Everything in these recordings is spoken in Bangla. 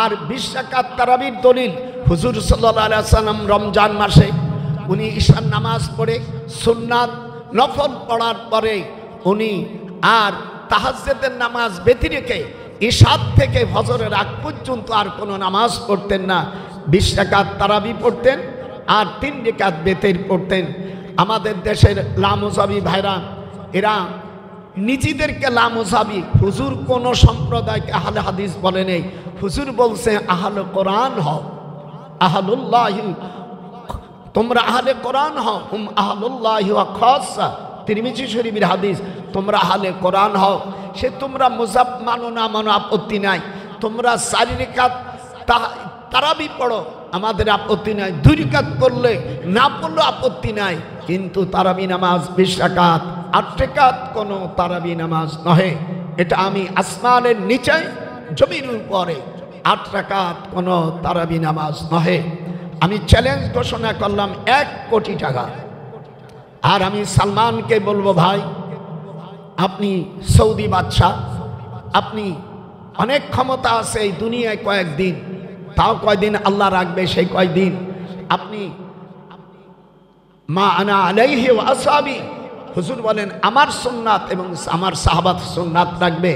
আর 20 রাকাত তারাবির দলিল হুজুর সাল্লাল্লাহু আলাইহি ওয়াসাল্লাম রমজান মাসে উনি ঈশার নামাজ পড়ে সুন্নাত নফল পড়ার পরে উনি আর তাহাজ্জুদের নামাজ ব্যতি রেখে ঈশার থেকে ফজরের আগ পর্যন্ত আর কোনো নামাজ পড়তেন না। 20 রাকাত তারাবি পড়তেন আর 3 রাকাত বেতের পড়তেন। আমাদের দেশের লামুজাবি ভাইরা এরা নিজেদেরকে লামুজাবি, হুজুর কোন সম্প্রদায়কে আহলে হাদিস বলে নেই, হুজুর বলছে আহলে কোরআন হও, আহলুল্লাহি, তোমরা আহলে কোরআন হও, হুম আহলুল্লাহি ওয়া খাসসা, তিরমিজি শরীফের হাদিস, তোমরা আহলে কোরআন হও। সে তোমরা মুজাব মানো না মানো আপত্তি নাই, তোমরা 4 রাকাত তারাবি পড়ো আমাদের আপত্তি নাই, 2 রাকাত পড়লে না পড়লে আপত্তি নাই, কিন্তু তারাবি নামাজ 20 রাকাত 8 রাকাত কোনো তারাবি নামাজ নহে। এটা আমি আসমানের নিচে জমির উপরে 8 রাকাত কোনো তারাবি নামাজ নহে। আমি চ্যালেঞ্জ ঘোষণা করলাম 1 কোটি টাকা। আর আমি সালমানকে বলবো, ভাই আপনি সৌদি বাদশাহ, আপনি অনেক ক্ষমতা আছে এই দুনিয়ায়, কয়েকদিন, তাও কয়দিন আল্লাহ রাখবে সেই কয়দিন আপনি মা আনা আলাইহি ওয়া আসহাবি, হুজুর বলেন আমার সুন্নাত এবং আমার সাহাবাত সুন্নাত রাখবে।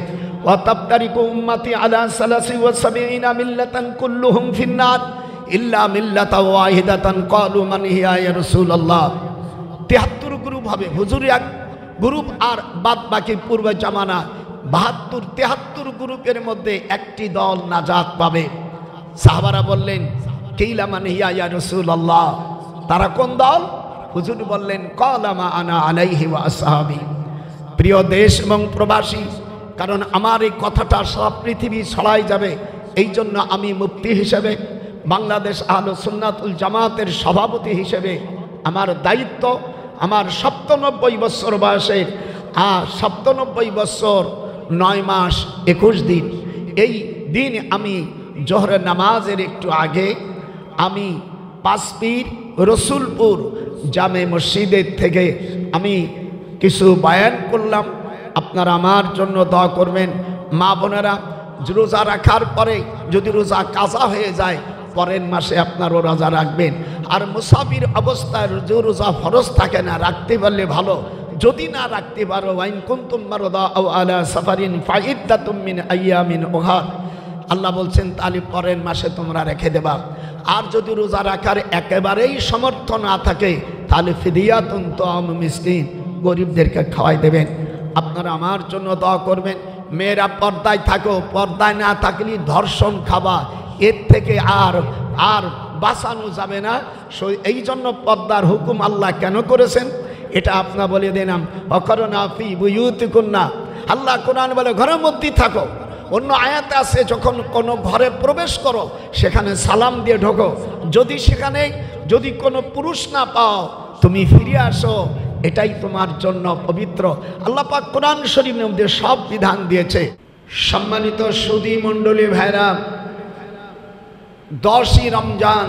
ওয়া তাবতারিকু উম্মতি আলা 73 মিল্লাতান কুল্লুহুম ফিন্নার ইল্লা মিল্লাতা ওয়াহিদাতান ক্বালু মান হিয়া ইয়া রাসূলুল্লাহ। 73 গ্রুপ হবে, হুজুর এক গ্রুপ আর বাদ বাকি পূর্ব জামানা 73 গ্রুপের মধ্যে একটি দল নাজাত পাবে। সাহাবারা বললেন কিলা মান হিয়া ইয়া রাসূলুল্লাহ, তারা কোন দল? হুজুর বললেন ক্বালা মা আনা আলাইহি ওয়া আসহাবি। প্রিয় দেশ এবং প্রবাসী, কারণ আমার এই কথাটা সব পৃথিবী ছড়াই যাবে, এই জন্য আমি মুফতি হিসেবে, বাংলাদেশ আহলুস সুন্নাতুল জামাতের সভাপতি হিসেবে আমার দায়িত্ব, আমার 97 বছর বয়সের 97 বছর 9 মাস 21 দিন, এই দিন আমি জোহরের নামাজের একটু আগে আমি 5 পীর রসুলপুর জামে মসজিদের থেকে আমি কিছু বয়ান করলাম। আপনারা আমার জন্য দোয়া করবেন। মা বোনেরা, রোজা রাখার পরে যদি রোজা কাজা হয়ে যায় পরের মাসে আপনারও রোজা রাখবেন। আর মুসাফির অবস্থায় যে রোজা ফরজ থাকে না, রাখতে পারলে ভালো, যদি না রাখতে পারো ওয়াইন কুনতুম মারদা আও আলা সাফারিন ফাইদ্দাতুম মিন আইয়ামিন উখার, আল্লাহ বলছেন তাহলে পরের মাসে তোমরা রেখে দেবা। আর যদি রোজা রাখার একেবারেই সামর্থ্য না থাকে তাহলে ফিদিয়াতুন তাআম মিসকিন, গরিবদেরকে খাওয়াই দেবেন। আপনারা আমার জন্য দোয়া করবেন। মেয়েরা পর্দায় থাকো, পর্দায় না থাকলে ধর্ষণ খাবা, এর থেকে আর বাঁচানো যাবে না। এই জন্য পর্দার হুকুম আল্লাহ কেন করেছেন এটা আপনারা বলে দিলাম। অকরনা ফি বুয়ুতিকুন্না, আল্লাহ কোরআন বলে ঘরের মধ্যেই থাকো। অন্য আয়াতে আছে যখন কোনো ঘরে প্রবেশ করো সেখানে সালাম দিয়ে ঢোকো, যদি সেখানে যদি কোনো পুরুষ না পাও তুমি ফিরে আসো, এটাই তোমার জন্য পবিত্র। আল্লাহ পাক কোরআন শরীফের মধ্যে সব বিধান দিয়েছে। সম্মানিত সুধী মণ্ডলী ভাইরা, 10ই রমজান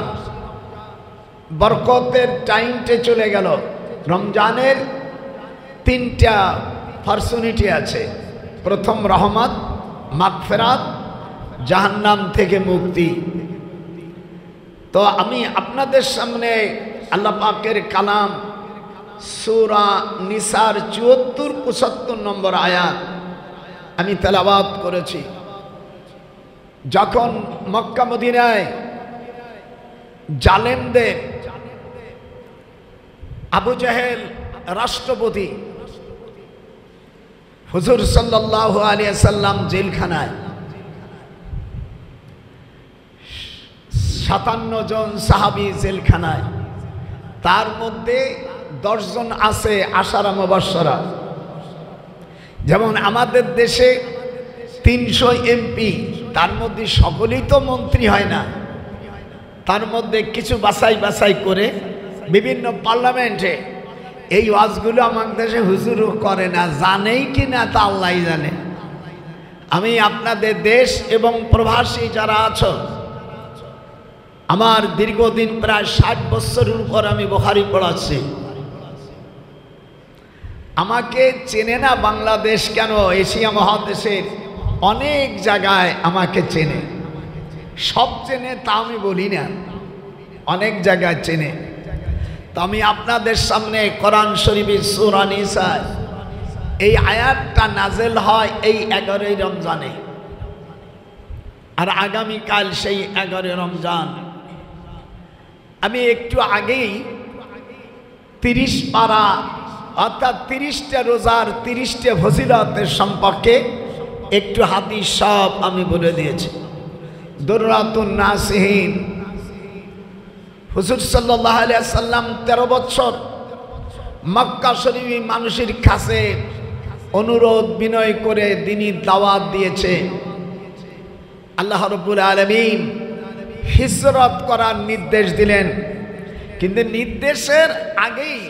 বরকতের টাইমটে চলে গেল। রমজানের 3টা ফরচুনিটি আছে। প্রথম রহমত, মাগফিরাত, জাহান্নাম থেকে মুক্তি। তো আমি আপনাদের সামনে আল্লাহ পাকের কালাম সূরা নিসার 74-75 নম্বর আয়াত আমি তেলাওয়াত করেছি। যখন মক্কা মদিনায় জালেমদের আবু জেহেল রাষ্ট্রপতি, হুজুর সাল্লাল্লাহু আলাইহি সাল্লাম জেলখানায়, 57 জন সাহাবী জেলখানায়, তার মধ্যে 10 জন আছে আশারা মুবাশশারা। যেমন আমাদের দেশে 300 এমপি, তার মধ্যে সকলেই তো মন্ত্রী হয় না, তার মধ্যে কিছু বাছাই বাছাই করে বিভিন্ন পার্লামেন্টে এই ওয়াজগুলো আমাদের দেশে হুজুরও করে না, জানেই কি না তা আল্লাহই জানে। আমি আপনাদের দেশ এবং প্রবাসী যারা আছো, আমার দীর্ঘদিন প্রায় 60 বছরের উপর আমি বুখারী পড়াচ্ছি, আমাকে চেনে না বাংলাদেশ কেন, এশিয়া মহাদেশের অনেক জায়গায় আমাকে চেনে। সব চেনে তা আমি বলি না, অনেক জায়গায় চেনে। তো আমি আপনাদের সামনে কোরআন শরীফের সূরা নিসা এই আয়াতটা নাজেল হয় এই 11ই রমজানে, আর আগামীকাল সেই 11 রমজান। আমি একটু আগেই 30 পারা অর্থাৎ 30টা রোজার 30টা ফজিলতের সম্পর্কে একটু হাদিস সব আমি বলে দিয়েছি। দুররাতুন নাসিহিন, হুজুর সাল্লাল্লাহু আলাইহি সাল্লাম 13 বছর মক্কা শরীফে মানুষের কাছে অনুরোধ বিনয় করে দ্বীনি দাওয়াত দিয়েছে। আল্লাহ রাব্বুল আলামিন হিজরত করার নির্দেশ দিলেন, কিন্তু নির্দেশের আগেই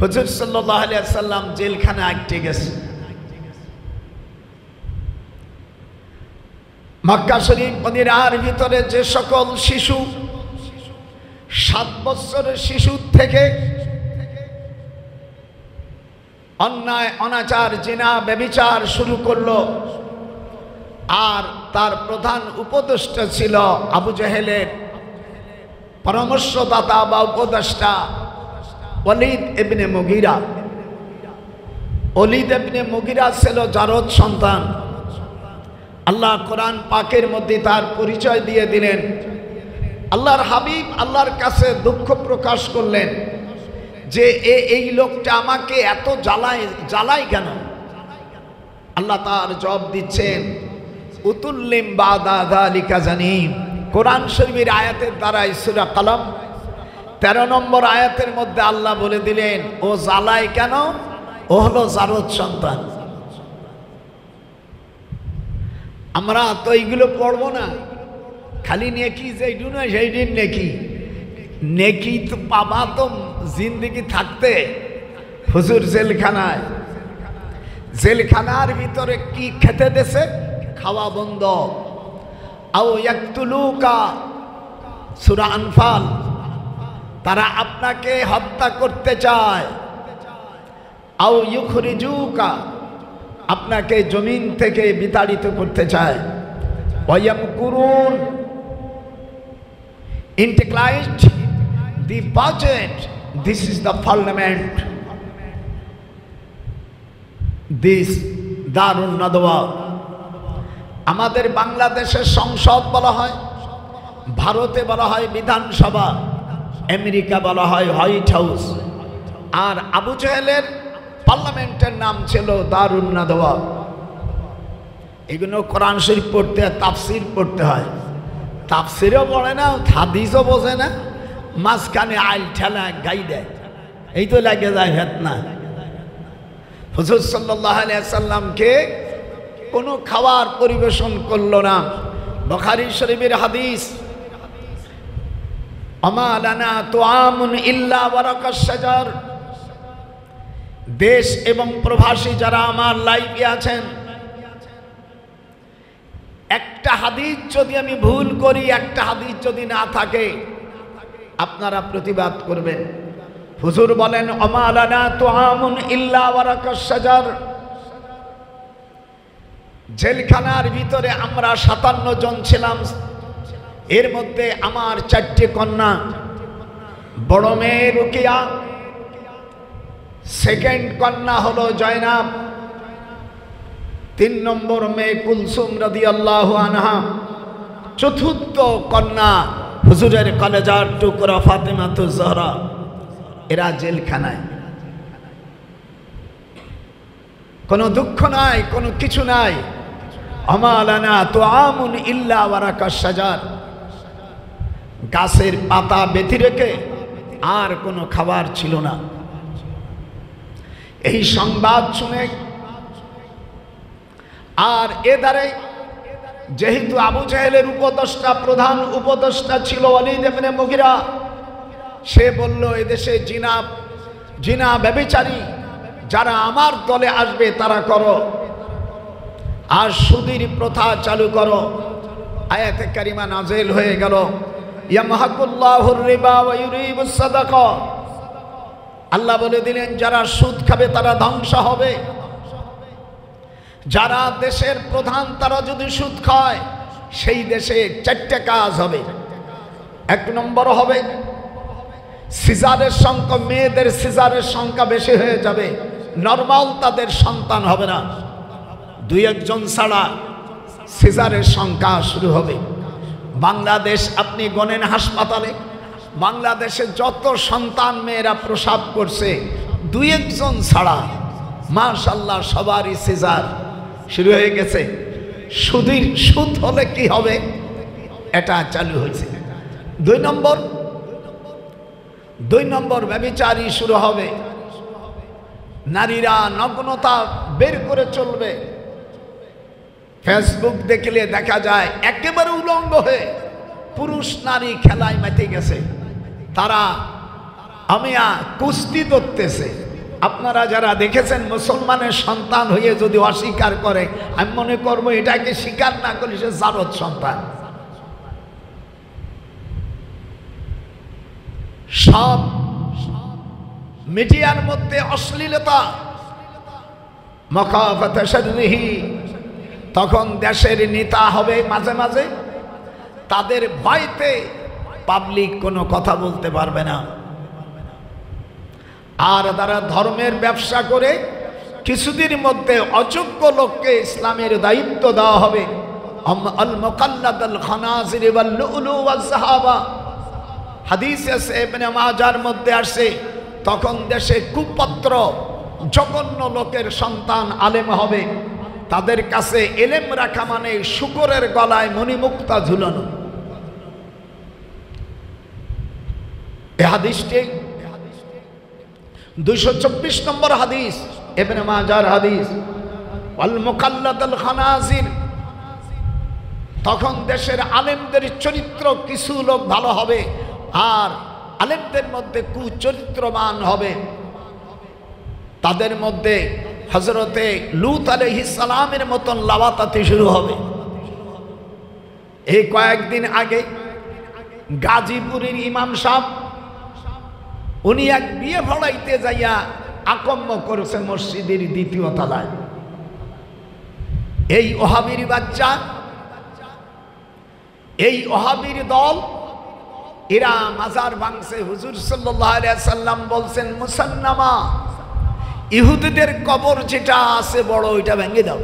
হুজুর সাল্লাল্লাহু আলাইহি সাল্লাম জেলখানায় আটকে গেছে। মক্কা শরীফ মদিনার ভিতরে যে সকল শিশু 7 বছরের শিশু থেকে অন্যায় অনাচার জিনা ব্যভিচার শুরু করলো, আর তার প্রধান উপদেষ্টা ছিল আবু জেহেলের পরামর্শদাতা বা উপদেষ্টা ওয়ালিদ ইবনে মুগীরা। ওয়ালিদ ইবনে মুগীরা ছিল জারদ সন্তান। আল্লাহ কোরআন পাকের মধ্যে তার পরিচয় দিয়ে দিলেন। আল্লাহর হাবিব আল্লাহর কাছে দুঃখ প্রকাশ করলেন যে এই লোকটা আমাকে এত জ্বালায় কেন? আল্লাহ তার জবাব দিচ্ছেন, উতুল্লিম বাদা যালিকা জানিম। কোরআন শরীফের আয়াতের দ্বারাই সূরা কলম 13 নম্বর আয়াতের মধ্যে আল্লাহ বলে দিলেন, ও জ্বালায় কেন? ও হলো জারদ সন্তান। আমরা তো এইগুলো পড়বো না, খালি নেকি যেইটু নয় সেই দিন নেকি। নেকি তো পাবা তো জিন্দেগি থাকতে। হুজুর জেলখানায়, জেলখানার ভিতরে কি খেতে দেছে? খাওয়া বন্ধ। আও ইয়াকতুলুকা, সূরা আনফাল, তারা আপনাকে হত্যা করতে চায়। আও ইউখরিজুকা, আপনাকে জমিন থেকে বিতাড়িত করতে চায়। ওয়ায়ামকুরুন, ইন্টিগ্রাইট the budget, this is the parliament, this দারুন নাদওয়া। আমাদের বাংলাদেশের সংসদ বলা হয়, ভারতে বলা হয় বিধানসভা, আমেরিকা বলা হয় হোয়াইট হাউস, আর আবু জেহেলের পার্লামেন্টের নাম ছিল দারুন নাদওয়া। এগুলো কোরআন শরীফ পড়তে হয়, তাফসির পড়তে হয়। তাফসিরও পড়ে না, হাদিসও বোঝে না, মাঝখানে আইল ঠেলা গাই দেয়, এই তো লাগে যায় ফেতনা। হুজুর সাল্লাল্লাহু আলাইহি সাল্লামকে কোনো খাবার পরিবেশন করলো না। বুখারী শরীফের হাদিস, আমা লানা তুআমুন ইল্লা ওয়ারাকাশ শাজার। দেশ এবং প্রবাসী যারা আমার লাইভে আছেন, একটা হাদিস যদি আমি ভুল করি, একটা হাদিস যদি না থাকে, আপনারা প্রতিবাদ করবেন। হুজুর বলেন, আমা লানা তুআমুন ইল্লা ওয়ারাকাশ শাজার। জেলখানার ভিতরে আমরা 57 জন ছিলাম। এর মধ্যে আমার 4টে কন্যা, বড় মেয়ে রুকিয়া, সেকেন্ড কন্যা হলো জয়নাব, 3 নম্বর মেয়ে কুলসুম রাদিয়াল্লাহু আনহা, চতুর্থ কন্যা হুজুরের কলেজার টুকরা ফাতেমাতুজ জহরা। এরা জেলখানায়, কোনো দুঃখ নাই, কোনো কিছু নাই। আমা লানা তুআমুন ইল্লা ওয়ারাকাশ শাজার, গাছের পাতা বেঁধে রেখে আর কোনো খাবার ছিল না। এই সংবাদ শুনে আর এদারে যেহেতু আবু জেহেলের উপদেষ্টা, প্রধান উপদেষ্টা ছিল ওয়ালিদ ইবনে মুগীরা, সে বলল, এদেশে জিনা ব্যভিচারী যারা আমার দলে আসবে তারা করো, আর সুদের প্রথা চালু করো। আয়াতে কারিমা নাযিল হয়ে গেল, ইয়ামহাকুল্লাহুর রিবা ওয়া ইউরিবুস সাদাকা। আল্লাহ বলে দিলেন, যারা সুদ খাবে তারা ধ্বংস হবে। যারা দেশের প্রধান তারা যদি সুদ খায়, সেই দেশে 4টা কাজ হবে। 1 নম্বর হবে সিজারের সংখ্যা, মেয়েদের সিজারের সংখ্যা বেশি হয়ে যাবে, নরমাল তাদের সন্তান হবে না, 2-1 জন ছাড়া সিজারের সংখ্যা শুরু হবে। বাংলাদেশ আপনি গণেন হাসপাতালে, বাংলাদেশে যত সন্তান মেয়েরা প্রসব করছে 2-1 জন ছাড়া মাশাআল্লাহ সবারই সিজার শুরু হয়ে গেছে। সুদ হলে কি হবে, এটা চালু হয়েছে। 2 নম্বর ব্যভিচারী শুরু হবে, নারীরা নগ্নতা বের করে চলবে। ফেসবুক দেখলে দেখা যায় একেবারে উলঙ্গ হয়ে পুরুষ নারী খেলায় মেতে গেছে, তারা আমিয়া কুস্তি ধরতেছে। আপনারা যারা দেখেছেন মুসলমানের সন্তান হয়ে যদি অস্বীকার করে, আমি মনে করবো এটাকে স্বীকার না করলে সে জারদ সন্তান। সব মিডিয়ার মধ্যে অশ্লীলতা, মাখাফাত শাররিহি। তখন দেশের নেতা হবে মাঝে মাঝে, তাদের ভয়তে পাবলিক কোনো কথা বলতে পারবে না। আর তারা ধর্মের ব্যবসা করে কিছুদিনের মধ্যে অযোগ্য লোককে ইসলামের দায়িত্ব দেওয়া হবে। আল মুকাল্লাদ আল খানাজির ওয়াল লুলু ওয়াজ যাহাবা, হাদিসে আছে, ইবনে মাজার মধ্যে আসে। তখন দেশে কুপত্র জঘন্য লোকের সন্তান আলেম হবে, তাদের কাছে এলেম রাখা মানে শুকরের গলায় মণিমুক্তা ঝুলানো। এই হাদিসটি 224 নম্বর হাদিস, ইবনে মাজার হাদিস, আল মুকাল্লাদ আল খানাজির। তখন দেশের আলেমদের চরিত্র, কিছু লোক ভালো হবে আর আলেমদের মধ্যে কুচরিত্রবান হবে। তাদের মধ্যে হযরতে লূত আলাইহিস সালামের মতন লাওয়াতাতে শুরু হবে। এই কয়েকদিন আগে গাজীপুরের ইমাম সাহেব, উনি এক বিয়ে পড়াইতে যাইয়া আকম্ম করেছে মসজিদের 2য় তলায়। এই ওহাবির বাচ্চা, এই ওহাবির দল, এরা মাজার ভাঙছে। হুজুর সাল্লাল্লাহু আলাইহি সাল্লাম বলছেন, মুসান্নামা, ইহুদিদের কবর যেটা আছে বড়, ওইটা ভেঙে দাও।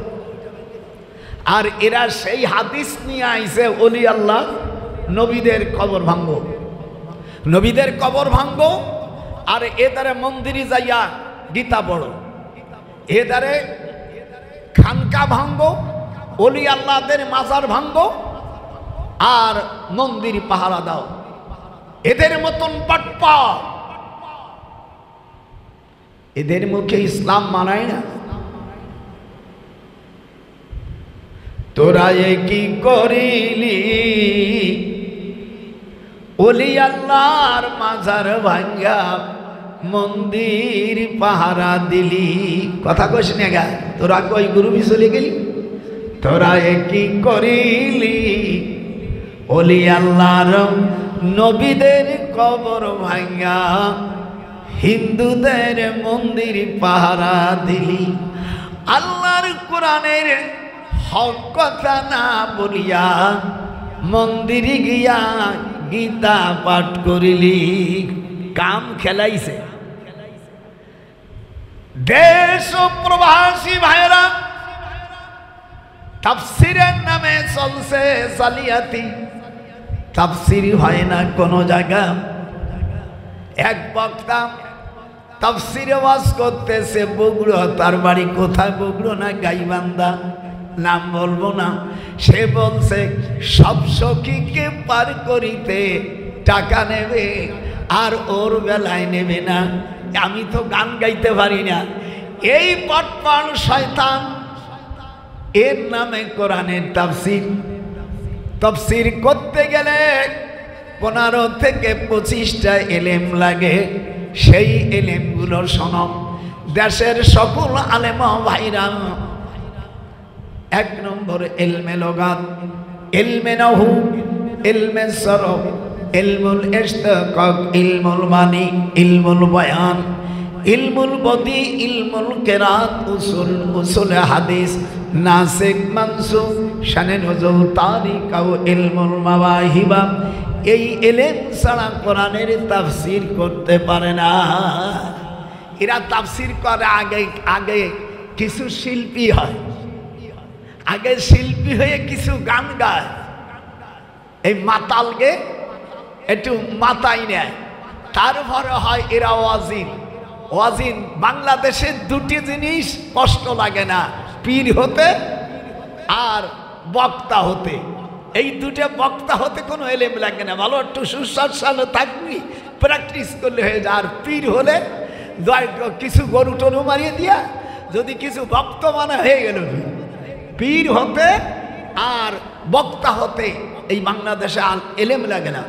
আর এরা সেই হাদিস নিয়ে আইছে, ওলি আল্লাহ নবীদের কবর ভাঙবো, নবীদের কবর ভাঙবো। আর এদারে মন্দিরে যাইয়া গীতা পড়ো, এদারে খানকা ভাঙবো, ওলি আল্লাহদের মাজার ভাঙবো আর মন্দির পাহারা দাও। এদের মতন পাটপা, এদের মুখে ইসলাম মানায় না। তোরা এ কি করিলি, ওলি আল্লাহর মাজার ভাঙ্গা মন্দির পাহারা দিলি। কথা কইস না গা, তোরা কই গুরু চলে গেলি। তোরা এ কি করিলি, ওলি আল্লাহর নবীদের কবর ভাঙ্গা হিন্দুদের মন্দির পাহারা দিলি। আল্লাহর কোরআনের হক কথা না বলিয়া মন্দিরে গিয়া গীতা পাঠ করিলি। কাম খেলাইছে। দেশ ও প্রবাসী ভাইরা তাফসীরের নামে চলছে জালিয়াতি, তাফসীর হয় না কোন জায়গা। এক বক্তা তাফসীরে ওয়াজ করতেছে বগুড়া, তার বাড়ি কোথায় বগুড়া না গাইবান্ধা, নাম বলবো না। সে বলছে সব সখীকে পার করিতে টাকা নেবে আর ওর বেলায় নেবে না। আমি তো গান গাইতে পারি না। এই পটপান শয়তান, এর নামে কোরআনের তাফসীর। তাফসীর করতে গেলে 15 থেকে 25টা এলেম লাগে। সেই এলেমগুলোর সনদ দেশের সকল আলেম ভাইরা, 1 নম্বর ইলমে লগাত, ইলমে নাহু, ইলমে সরফ, ইলমুল ইশতিকাক, ইলমুল মানি, ইলমুল বয়ান। ইলমুল বদি, ইলমুল কেরাত, উসুল হাদিস, নাসিক মানসুখ, শানে নজুল, তারিক ও ইলমুল মাওয়াহিবা। এই ইলম ছাড়া কোরআনের তাফসীর করতে পারে না। এরা তাফসীর করে আগে কিছু শিল্পী হয়, আগে শিল্পী হয়ে কিছু গান গায়, এই মাতালকে একটু মাথায় নেয়, তারপরে হয় এরা ওয়াজিন। ওয়াজিন বাংলাদেশের দুটি জিনিস কষ্ট লাগে না, পীর হতে আর বক্তা হতে। এই দুটো বক্তা হতে কোনো এলেম লাগে না, ভালো একটু সুস্বাদু থাকবি, প্র্যাকটিস করলে হয়ে যায়। আর পীর হলে কিছু গরু টরু মারিয়ে দিয়া যদি কিছু ভক্ত মানে হয়ে গেল। পীর হতে আর বক্তা হতে এই বাংলাদেশে এলেম লাগে না।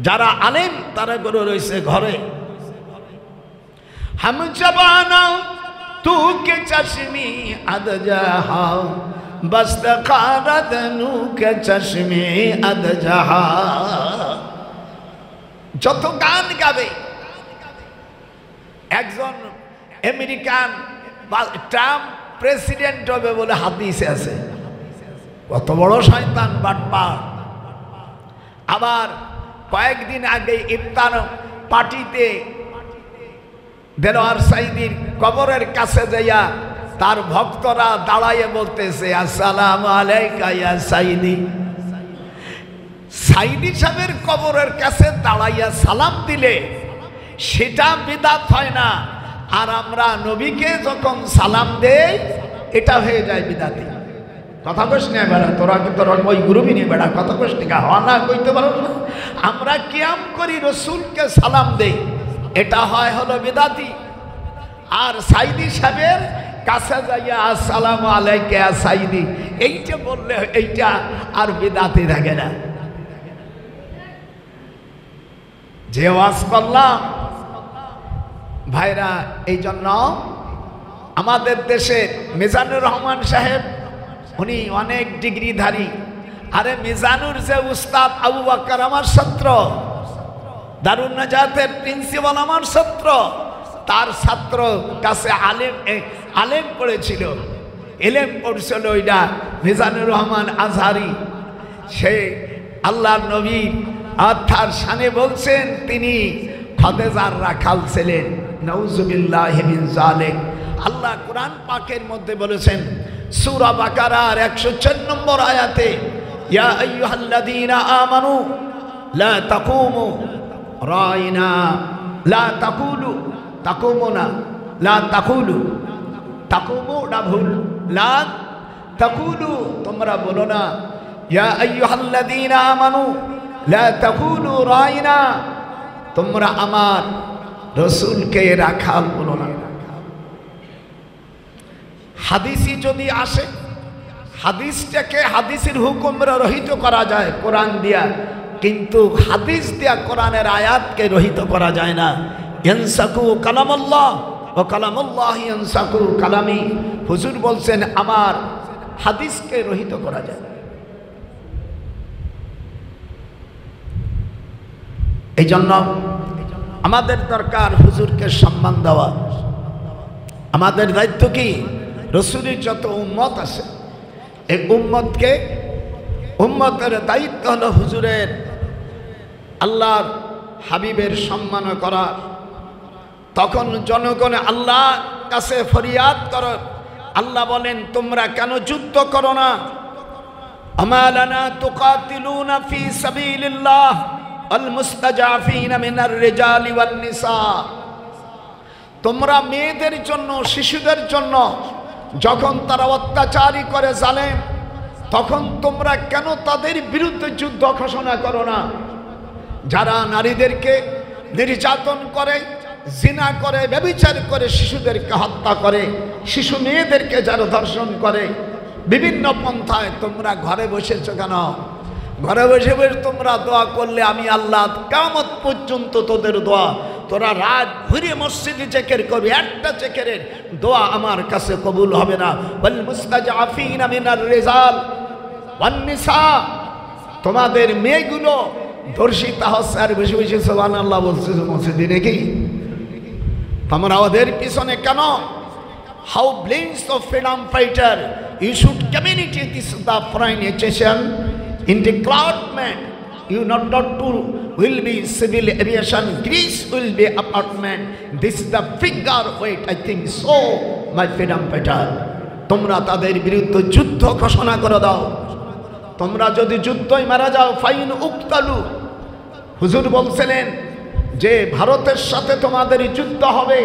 যারা আলেম তারা করে রয়েছে ঘরে। हम जबाना तू के चश्मी अद जहा बस्तखारत नू के चश्मे अद जहा। যত গান গাবে, একজন আমেরিকান ট্রাম্প প্রেসিডেন্ট হবে বলে হাদিসে আছে, কত বড় শয়তান বাটপার। আবার কয়েকদিন আগে ইফতার পার্টিতে দেলোয়ার সাইদির কবরের কাছে যাইয়া তার ভক্তরা দাঁড়াইয়ে বলতেছে আসসালামু আলাইকা ইয়া সাইদি। সাইদি সাহেবের কবরের কাছে দাঁড়াইয়া সালাম দিলে সেটা বিদআত হয় না, আর আমরা নবীকে যখন সালাম দেই এটা হয়ে যায় বিদআতি। কথা কইস না বেড়া, তোরা কি তোর ওই গ্রুপই নিয়ে বেড়া কথা কইস না, হওয়া না কইতে পারো না। আমরা কিয়াম করি, রসুলকে সালাম দেই, এটা হয় হলো বিদআতি। আর সাইদি সাহেবের কাছে যাইয়া আসসালামু আলাইকা ইয়া সাইদি এইটা বললে এইটা আর বিদআতি থাকে না। যে ওয়াজ করলাম ভাইরা, এই জন্য আমাদের দেশে মিজানুর রহমান সাহেব উনি অনেক ডিগ্রিধারী। আরে মিজানুর যে উস্তাদ আবু বকর আমার ছাত্র, দারুন নাজাতের প্রিন্সিপাল আমার ছাত্র, তার ছাত্র কাছে আলেম পড়েছিল, এলেম পড়ছিল ওইটা মিজানুর রহমান আজহারি। সে আল্লাহর নবী অর্থাৎ শানে বলছেন তিনি খাদেজার রাখাল ছিলেন, নাউজুবিল্লাহি মিন যালিক। আল্লাহ কোরআন পাকের মধ্যে বলেছেন সূরা বাকারার 104 নম্বর আয়াতে, ইয়া আইয়ুহাল্লাযীনা আমানু লা তাকুমু রাইনা লা তাকুলু তাকুমুনা লা তাকুলু তাকুমু না ভুল, লা তাকুলু তোমরা বলো না, ইয়া আইয়ুহাল্লাযীনা আমানু লা তাকুলু রাইনা তোমরা আমার রসুলকে রাখাল বলো না। হাদিসি যদি আসে, হাদিসটাকে হাদিসের হুকুমরা রহিত করা যায় কোরআন দিয়া, কিন্তু হাদিস দিয়া কোরআনের আয়াতকে রহিত করা যায় না। ইয়ানসাকু কালামাল্লাহ ও কালামুল্লাহ ইয়ানসাকু কালামি। হুজুর বলছেন আমার হাদিসকে রহিত করা যায়। এই জন্য আমাদের দরকার হুজুরকে সম্মান দেওয়া। আমাদের দায়িত্ব কি? রসুলের যত উম্মত আছে এই উম্মতকে, উম্মতের দায়িত্ব হলো হুজুরের আল্লাহর হাবিবের সম্মান করা। তখন জনগণে আল্লাহর কাছে ফরিয়াদ করো। আল্লাহ বলেন তোমরা কেন যুদ্ধ করো না? আমালানা তুকাতিলুনা ফি সাবিলিল্লাহ আল মুস্তাজাফিনা মিনার রিজালি ওয়ান নিসা। তোমরা মেয়েদের জন্য, শিশুদের জন্য যখন তারা অত্যাচারী করে জালেম, তখন তোমরা কেন তাদের বিরুদ্ধে যুদ্ধ ঘোষণা করো না? যারা নারীদেরকে নির্যাতন করে, জিনা করে, ব্যভিচার করে, শিশুদেরকে হত্যা করে, শিশু মেয়েদেরকে যারা ধর্ষণ করে, বিভিন্ন পন্থায় তোমরা ঘরে বসেছো কেন? ঘরে বসে বসে তোমরা দোয়া করলে আমি আল্লাহ কিয়ামত পর্যন্ত তোদের দোয়া, তোরা রাত ঘুরে মসজিদে জিকির করবি, একটা জিকিরের দোয়া আমার কাছে কবুল হবে না। ওয়াল মুস্তাজাফিনা মিনার রিজাল ওয়ান নিসা, তোমাদের মেয়েগুলো ধর্ষিতা হচ্ছে আর বসে বসে সুবহানাল্লাহ বলছে মসজিদে নাকি? তোমরা ওদের পিছনে কেন? How blames of freedom fighter? You should communicate this the foreign nation in development. You not to will be civil aviation. Greece will be apartment. This is the figure weight. I think so, my freedom fighter. তোমরা তাদের বিরুদ্ধে যুদ্ধ ঘোষণা করে দাও। তোমরা যদি যুদ্ধই মারা যাও ফাইন উক্তালু। হুজুর বলছিলেন যে ভারতের সাথে তোমাদের যুদ্ধ হবে।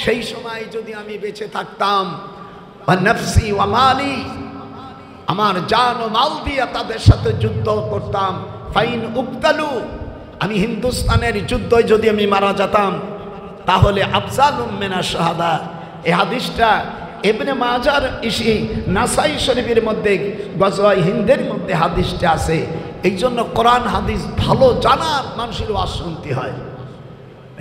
সেই সময় যদি আমি বেঁচে থাকতাম, ওয়া নফসি ওয়া মালি, আমার জান ও মাল দিয়ে তাদের সাথে যুদ্ধ করতাম। ফাইন উক্তালু, আমি হিন্দুস্তানের যুদ্ধে যদি আমি মারা যেতাম তাহলে আফজালুম মিনাশ শাহাদা। এই হাদিসটা ইবনে মাজার ইসি নাসাই শরীফের মধ্যে গজওয়ায়ে হিন্দের মধ্যে হাদিসটা আছে। এই জন্য কোরআন হাদিস ভালো জানার মানুষের ওয়াজ শুনতে হয়।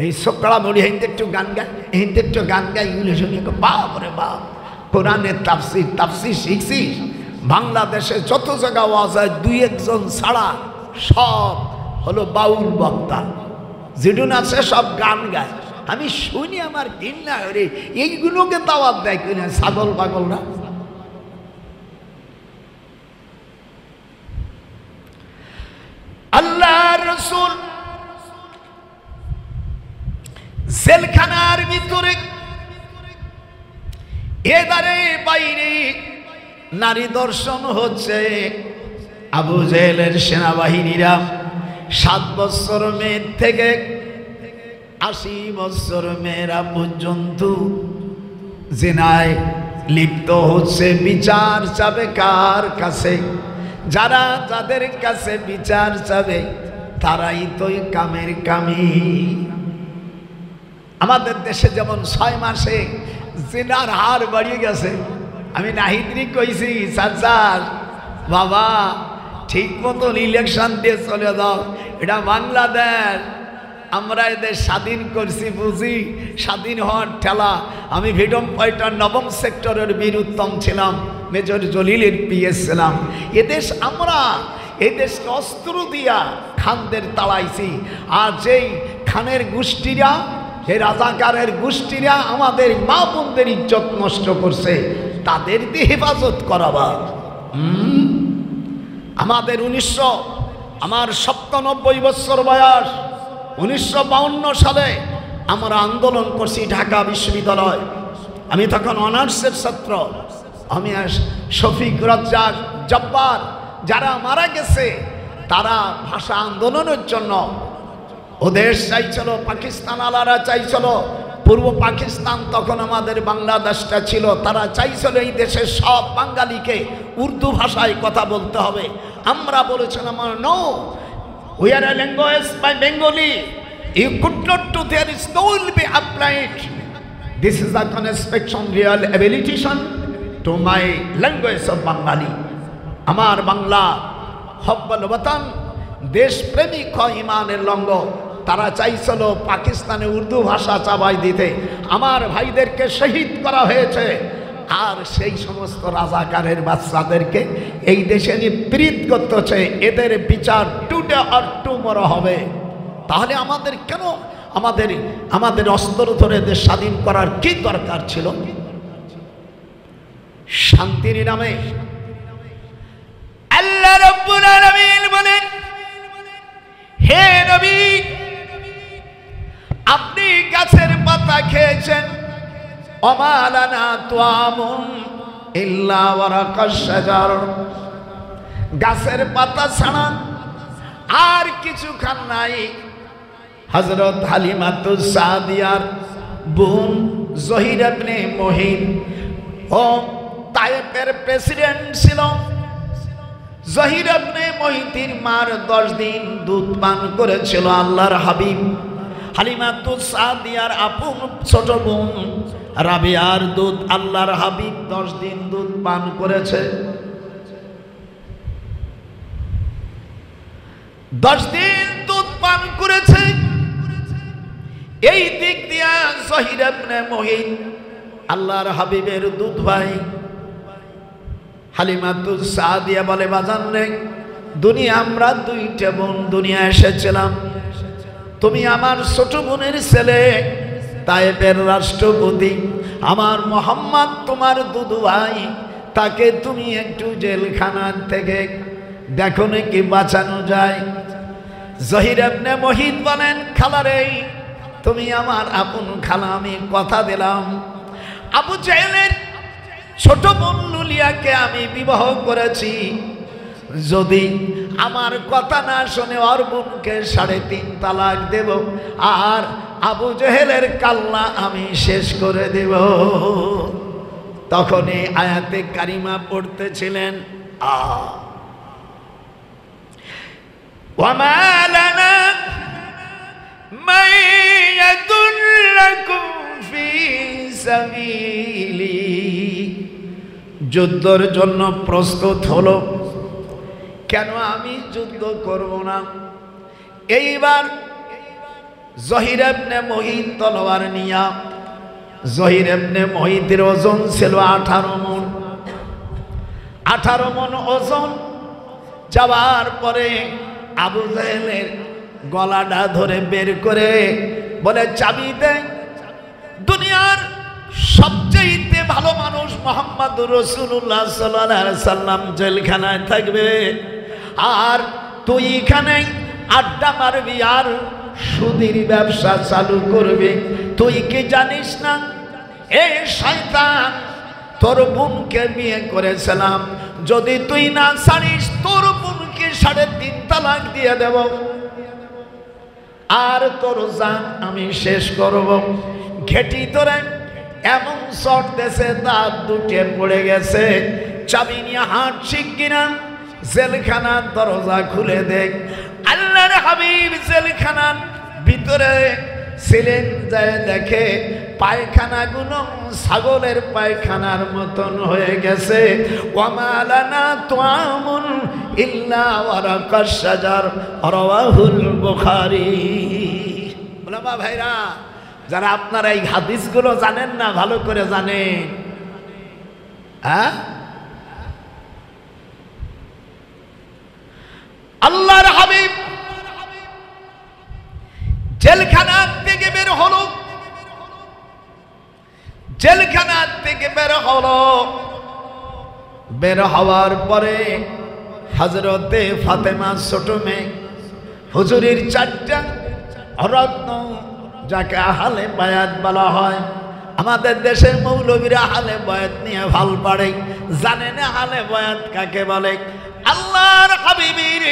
এই সকলা বলি হিন্দে একটু গান গায়, হিন্দে একটু গান গায়, এগুলো শুনে বাপ রে বাপ, কোরআনের তাফসির শিখছিস? বাংলাদেশে যত জায়গা ওয়াজ হয় দুই একজন ছাড়া সব হলো বাউল বক্তা, যেটুন আছে সব গান গায়। আমি শুনি আমার ঘৃণা রে, এইগুলোকে দাওয়াত দেয় কিনা ছাগল পাগলরা। আল্লাহর রাসূল জেলখানার ভিতরে এদারে বাইরে নারী দর্শন হচ্ছে। আবু জেহেলের সেনাবাহিনীরা 7 বছর মেয়ে থেকে 80 বছর মেয়েরা পর্যন্ত জিনায় লিপ্ত হচ্ছে। বিচার চাবে কার কাছে? যারা যাদের কাছে বিচার চাবে তারাই তো কামের কামি। আমাদের দেশে যেমন 6 মাসে জিনার হার বাড়িয়ে গেছে। আমি নাহিদ্রি কইছি, চাচার বাবা ঠিক মতন ইলেকশন দিয়ে চলে যাও, এটা বাংলাদেশ, আমরা এদের স্বাধীন করছি বুঝি, স্বাধীন হওয়ার ঠেলা। আমি ফ্রিডম ফাইটার 9ম সেক্টরের বীর উত্তম ছিলাম, মেজর জলিলের পিএস ছিলাম। এদেশ আমরা এই দেশকে অস্ত্র দিয়া খানদের তাড়াইছি। আর যেই খানের গোষ্ঠীরা, এই রাজাকারের গোষ্ঠীরা আমাদের মা বোনদের ইজ্জত নষ্ট করছে, তাদের দিয়ে হেফাজত করাবা। আমাদের আমার 97 বছর বয়স, 1952 সালে আমরা আন্দোলন করছি ঢাকা বিশ্ববিদ্যালয়। আমি তখন অনার্সের ছাত্র। আমি শফিক, রাজ্জাক, জব্বার যারা মারা গেছে তারা ভাষা আন্দোলনের জন্য ওদেশ চাইছিল, পাকিস্তান আলারা চাইছিল, পূর্ব পাকিস্তান তখন আমাদের বাংলাদেশটা ছিল, তারা চাইছিল এই দেশের সব বাঙালিকে উর্দু ভাষায় কথা বলতে হবে। আমরা বলেছিলাম no, we are a language by Bengali, you could not do, there is no will be applied. This is a conspection real abilitation to my language of Bengali. আমার বাংলা হব্বল ওয়াতান, দেশ প্রেমিক হয় ইমানের লঙ্গ। তারা চাইছিল পাকিস্তানে উর্দু ভাষা চাবাই দিতে। আমার ভাইদেরকে শহীদ করা হয়েছে। আর সেই সমস্ত রাজাকারের বাচ্চাদেরকে এই দেশে নিপীড়িত করতেছে, এদের বিচার টুডে আর টুমরো হবে। তাহলে আমাদের কেন আমাদের অস্ত্র ধরে দেশ স্বাধীন করার কি দরকার ছিল? শান্তির নামে আল্লাহ রাব্বুল আলামিন বলেন, হে নবী, আপনি গাছের পাতা খেয়েছেন, ওমা লানা তুআমুন ইল্লা ওয়ারাকাশ শাজার, গাছের পাতা ছাড়া আর কিছু খান নাই। হযরত হালিমাতুস সাদিয়ার বোন জহির ইবনে মুহিন ও তায়েফের প্রেসিডেন্ট ছিল। জহির ইবনে মুহিতির মার 10 দিন দুধ পান করেছিল আল্লাহর হাবিব। হালিমাতুস সাদিয়ার আপন ছোট বোন রাবিয়ার দুধ আল্লাহর হাবিব 10 দিন দুধ পান করেছে। 10 দিন দুধ পান করেছে। এই দিক দিয়া জহির ইবনে মুহিত আল্লাহর হাবিবের দুধ ভাই। হালিমাতুস সাদিয়া বলে, বাজান রে, দুনিয়া আমরা 2টা বোন দুনিয়া এসেছিলাম, তুমি আমার ছোট বোনের ছেলে, তায়েফের রাষ্ট্রপতি আমার মোহাম্মদ তোমার দুদু ভাই, তাকে তুমি একটু জেলখানার থেকে দেখো নাকি বাঁচানো যায়। জহির ইবনে মুহিত বলেন, খালারে তুমি আমার আপন খালা, আমি কথা দিলাম আবু জেহেলের ছোট বোন লুলিয়াকে আমি বিবাহ করেছি, যদি আমার কথা না শুনে ওর বোনকে 3.5 তালাক দেব, আর আবু জেহেলের কাল্লা আমি শেষ করে দেব। তখন এই আয়াতে কারিমা পড়তেছিলেন, ওয়ামা লানা মান ইয়াদুল্লাকুম ফি সাবিলি, যুদ্ধের জন্য প্রস্তুত হলো, কেন আমি যুদ্ধ করব না? এইবার জহির ইবনে মুহিত তলোয়ার নিয়া, জহির ইবনে মুহিতের ওজন ছিল 18 মণ। 18 মণ ওজন যাওয়ার পরে আবু জেহেলের গলাটা ধরে বের করে বলে, চাবি দে, দুনিয়ার সবচেয়ে ভালো মানুষ মুহাম্মদুর রাসূলুল্লাহ সাল্লাল্লাহু আলাইহি সাল্লাম জেলখানায় থাকবে, আর তুই এখানে আড্ডা মারবি আর সুদের ব্যবসা চালু করবি। তুই কি জানিস না এই শয়তান তোর বোনকে বিয়ে করেছিলাম, যদি তুই না ছাড়িস তোর বোনকে 3.5 তালাক দিয়ে দেব, আর তোর জান আমি শেষ করব। ঘেটি তোরে এমন শট দেশে দাঁত দুটে পড়ে গেছে, চাবি নিয়ে হাঁট শিগগিরা জেলখানার দরজা খুলে দেখ। আল্লাহর হাবিব জেলখানার ভিতরে ছিলেন, যায় দেখে পায়খানাগুলো ছাগলের পায়খানার মতন হয়ে গেছে। ওয়ামা লানা তুআমুন ইল্লা ওয়ারাকাশ শাজার, রাওয়াহুল বুখারী। ওলামা ভাইরা, যারা আপনারা এই হাদিসগুলো জানেন না, ভালো করে জানেন, হ্যাঁ, আল্লাহর হাবিব জেলখানা থেকে বের হলো, জেলখানা থেকে বের হলো। বের হওয়ার পরে হযরতে ফাতেমা ছোট মেয়ে, হুজুরের 4টা রত্ন, যাকে আহলে বায়াত বলা হয়। আমাদের দেশের মৌলবীরা আহলে বায়াত নিয়ে ভাল পারে, জানে না আহলে বায়াত কাকে বলে। আল্লাহর হাবিবের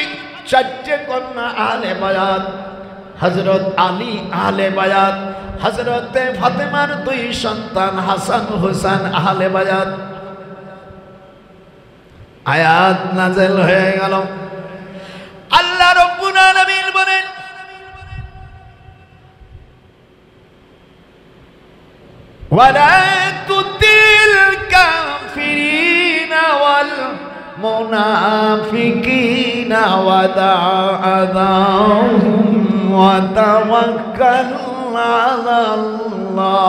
4টে কন্যা আহলে বায়াত, হযরত আলী আহলে বায়াত, হযরতে ফাতেমার 2 সন্তান হাসান হুসাইন আহলে বায়াত। আয়াত নাযিল হয়ে গেল, আল্লাহ রাব্বুল আলামিন বলেন, ওয়ালা তুতিল কাফিরিনা ওয়াল মুনাফিকিনা ওয়াদা'আহুম ওয়া তাওয়াক্কাল আলাল্লাহ।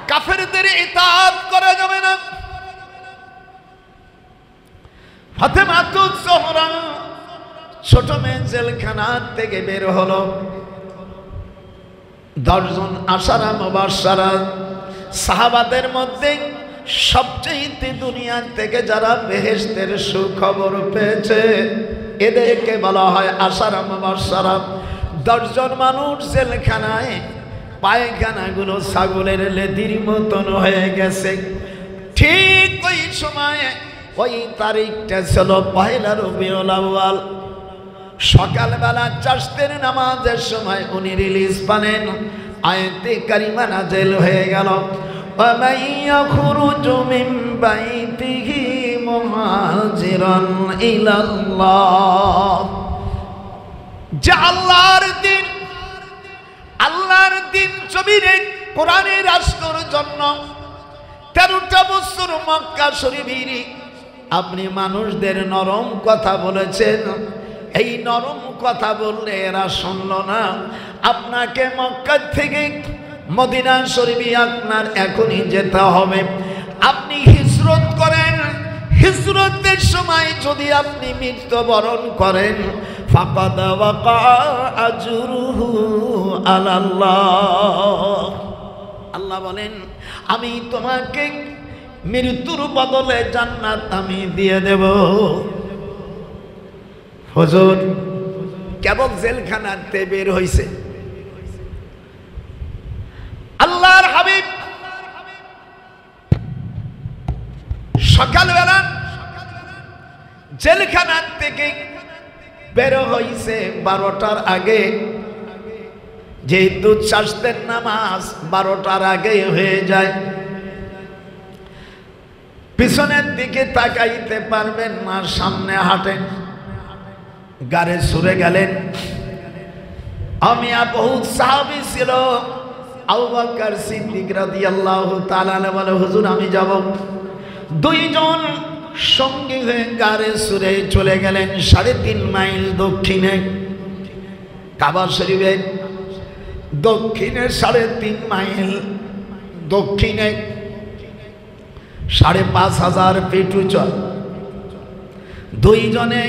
কাফেরদের ইতাআত করা যাবে না। ফাতেমাতুজ জোহরা ছোট মেয়ে জেলখানা থেকে বের হলো। 10 জন আশারা মুবাশশারা সাহাবাদের মধ্যে সবচেয়ে দুনিয়ার থেকে যারা বেহেশতের সুখবর পেয়েছে, এদেরকে বলা হয় আশারা মুবাশশারা। 10 জন মানুষ জেলখানায়, পায়খানাগুলো ছাগলের লেদির মতন হয়ে গেছে। ঠিক ওই সময়ে, ওই তারিখটা ছিল 1 রবিউল আউয়াল। সকালবেলা চাষতের নামাজের সময় উনি রিলিজ পানেন, আয়াতে কারিমা নাযিল হয়ে গেল, وَمَن يَخْرُجُ مِن بَيْتِهِ مُهَاجِرًا إِلَى اللَّهِ। যে আল্লাহর দিন জমিনে কোরআনের রাষ্ট্রের জন্য 13টা বছর মক্কা শরীফের আপনি মানুষদের নরম কথা বলেছেন, এই নরম কথা বললে এরা শুনল না। আপনাকে মক্কা থেকে মদিনা শরীফে আপনার এখনই যেতে হবে। আপনি হিজরত করেন, হিজরতের সময় যদি আপনি মৃত্যুবরণ করেন, ফাকাদ ওয়াকা আজরুহু আলাল্লাহ। আল্লাহ বলেন আমি তোমাকে মৃত্যুর বদলে জান্নাত আমি দিয়ে দেব। হুজুর কেবল জেলখানাতে বের হইছে, আল্লাহর হাবিব সকালবেলা জেলখানা থেকে বের হইছে 12টার আগে, যেহেতু চাষতের নামাজ 12টার আগে হয়ে যায়, পিছনের দিকে তাকাইতে পারবেন না, সামনে হাঁটেন, গাড়ি ছুড়ে গেলেন। আমিয়া বহুত সাহাবী ছিল, আবু বকর সিদ্দিক রাদিয়াল্লাহু তাআলা বলে হুজুর আমি যাব। দুইজন সঙ্গী হয়ে গাড়ি ছুড়ে চলে গেলেন 3.5 মাইল দক্ষিণে, কাবা শরীফের দক্ষিণে 3.5 মাইল দক্ষিণে 5,500 ফিট উঁচু। দুইজনে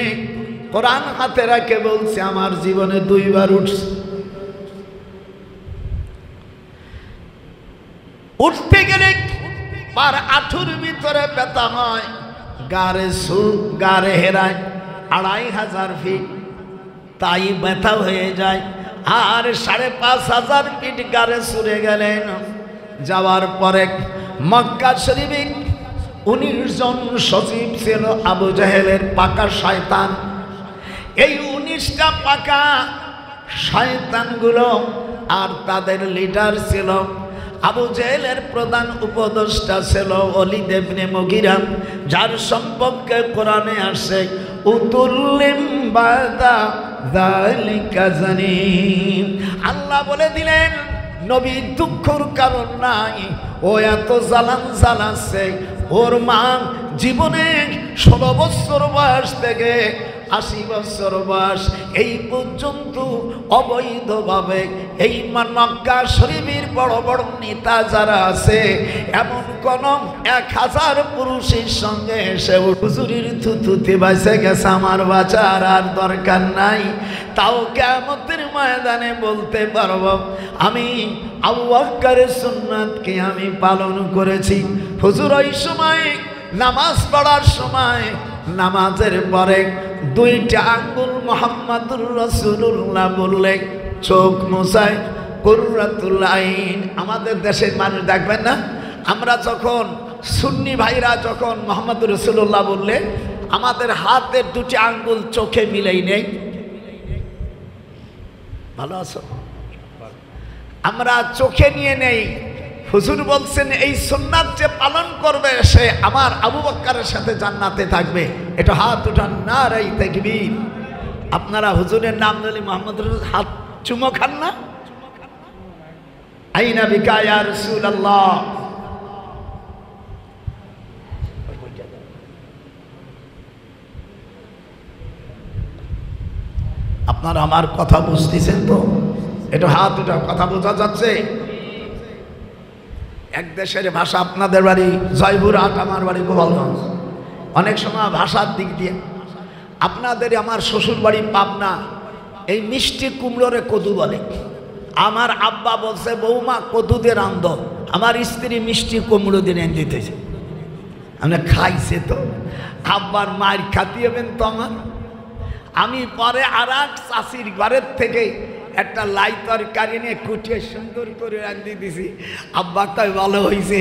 কোরআন হাতে রাখে বলছে আমার জীবনে 2 বার উঠছে। উঠতে গেলে পার আঁঠুর ভিতরে ব্যথা হয়, গাড়ে হেরায় 2,500 ফিট, তাই ব্যথা হয়ে যায়। আর 5,500 ফিট গাড়ে ছুড়ে গেলেন। যাওয়ার পরে মক্কা শরীফে 19 জন সচিব ছিল আবু জাহেলের পাকা শয়তান। এই 19টা পাকা শয়তানগুলো আর তাদের লিডার ছিল আবু জাহেলের প্রধান উপদেষ্টা ছিল ওলীদ ইবনে মুগীরা, যার সম্পর্কে কোরআনে আসে উতুল্লিম বাদা যালিকা জানিম। আল্লাহ বলে দিলেন নবী দুঃখর কারণ নাই, ও এত জ্বালান জ্বালাচ্ছে। ওর মা জীবনে 16 বছর বয়স থেকে 80 বছর বয়স এই পর্যন্ত অবৈধভাবে এই মক্কা শরীফের বড় বড় নেতা যারা আছে এমন কোন 1000 পুরুষের সঙ্গে এসে হুজুরের থুতুতে বাঁচে গেছে, আমার বাঁচার আর দরকার নাই। তাও কিয়ামতের ময়দানে বলতে পারব আমি আবু বকরের সুন্নাতকে আমি পালন করেছি। হুজুর ওই সময় নামাজ পড়ার সময় নামাজের পরে 2টা আঙ্গুল মুহাম্মাদুর রাসূলুল্লাহ বললে চোখ মোছায় কুররাতুল আইন। আমাদের দেশের মানুষ দেখবেন না, আমরা যখন সুন্নি ভাইরা যখন মুহাম্মাদুর রাসূলুল্লাহ বললে আমাদের হাতের 2টি আঙ্গুল চোখে মিলেই নেই। ভালো আছো? আমরা চোখে নিয়ে নেই। হুজুর বলছেন এই সুন্নাত যে পালন করবে সে আমার আবু বকরের সাথে জান্নাতে থাকবে। এটা হাত উঠান, নারায়ে তাকবীর। আপনারা হুজুরের নাম নিলে মুহাম্মদের হাত চুমো খান না? আইনা বিকা ইয়া রাসূলুল্লাহ। আপনারা আমার কথা বুঝতেছেন তো? এটা হাত উঠা, কথা বোঝা যাচ্ছে? এক দেশের ভাষা, আপনাদের বাড়ি জয়পুরহাট, আমার বাড়ি গোপালগঞ্জ। অনেক সময় ভাষার দিক দিয়ে আপনাদের, আমার শ্বশুর বাড়ি পাবনা, এই মিষ্টি কুমড়োরে কদু বলে। আমার আব্বা বলছে বৌমা কদু দিয়ে রান্ধ, আমার স্ত্রী মিষ্টি কুমড়ো দিয়ে রেঁধে দিতেছে। আমরা খাইছে তো, আব্বার মায়ের খাতিয়েবেন তো আমার। আমি পরে আর এক চাষির ঘরের থেকে একটা লাই তরকারি নিয়ে কুটিয়ে সুন্দর করে রাঁধি দিছি। আব্বা কয় ভালো হয়েছে,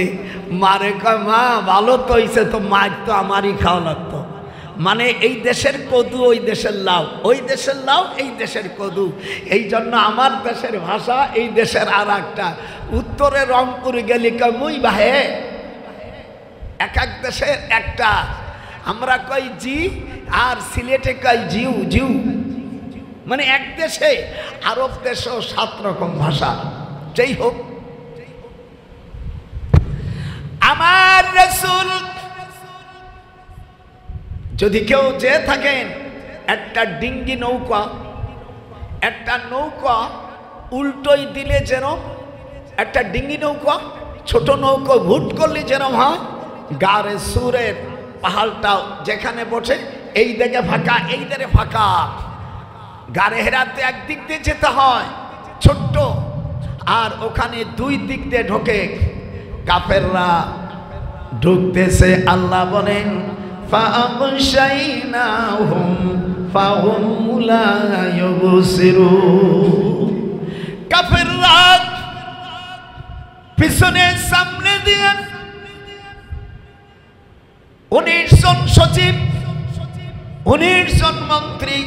মারে কয় মা ভালো তো হয়েছে, তো মায়ের তো আমারই খাওয়া লাগতো। মানে এই দেশের কদু ওই দেশের লাউ, ওই দেশের লাউ এই দেশের কদু। এই জন্য আমার দেশের ভাষা এই দেশের আর একটা। উত্তরে রংপুর গেলি কয় মুই বাহে, এক এক দেশের একটা। আমরা কই জি, আর সিলেটে কই জিউ জিউ। মানে এক দেশে আরব দেশেও 7 রকম ভাষা। যাই হোক, আমার রাসূল যদি কেউ যে থাকেন একটা ডিঙ্গি নৌকা, একটা নৌকা উল্টোই দিলে যেন একটা ডিঙ্গি নৌকা, ছোট নৌকা ভুট করলে যেন হয়, গারে সুরের পাহাড়টা যেখানে বসে এই দিকে ফাঁকা এই দিকে ফাঁকা, গাড়ে হেরাতে একদিক দিয়ে যেতে হয় ছোট্ট, আর ওখানে দুই দিক দিয়ে ঢোকে কাফেররা ঢুকতেছে। আল্লাহ বলেন ফাআবশাইনাহুম ফাহুম লা ইউবসিরুন। কাফেররা পিছনে সামনে দিয়ে 19 জন সচিব, 19 জন মন্ত্রী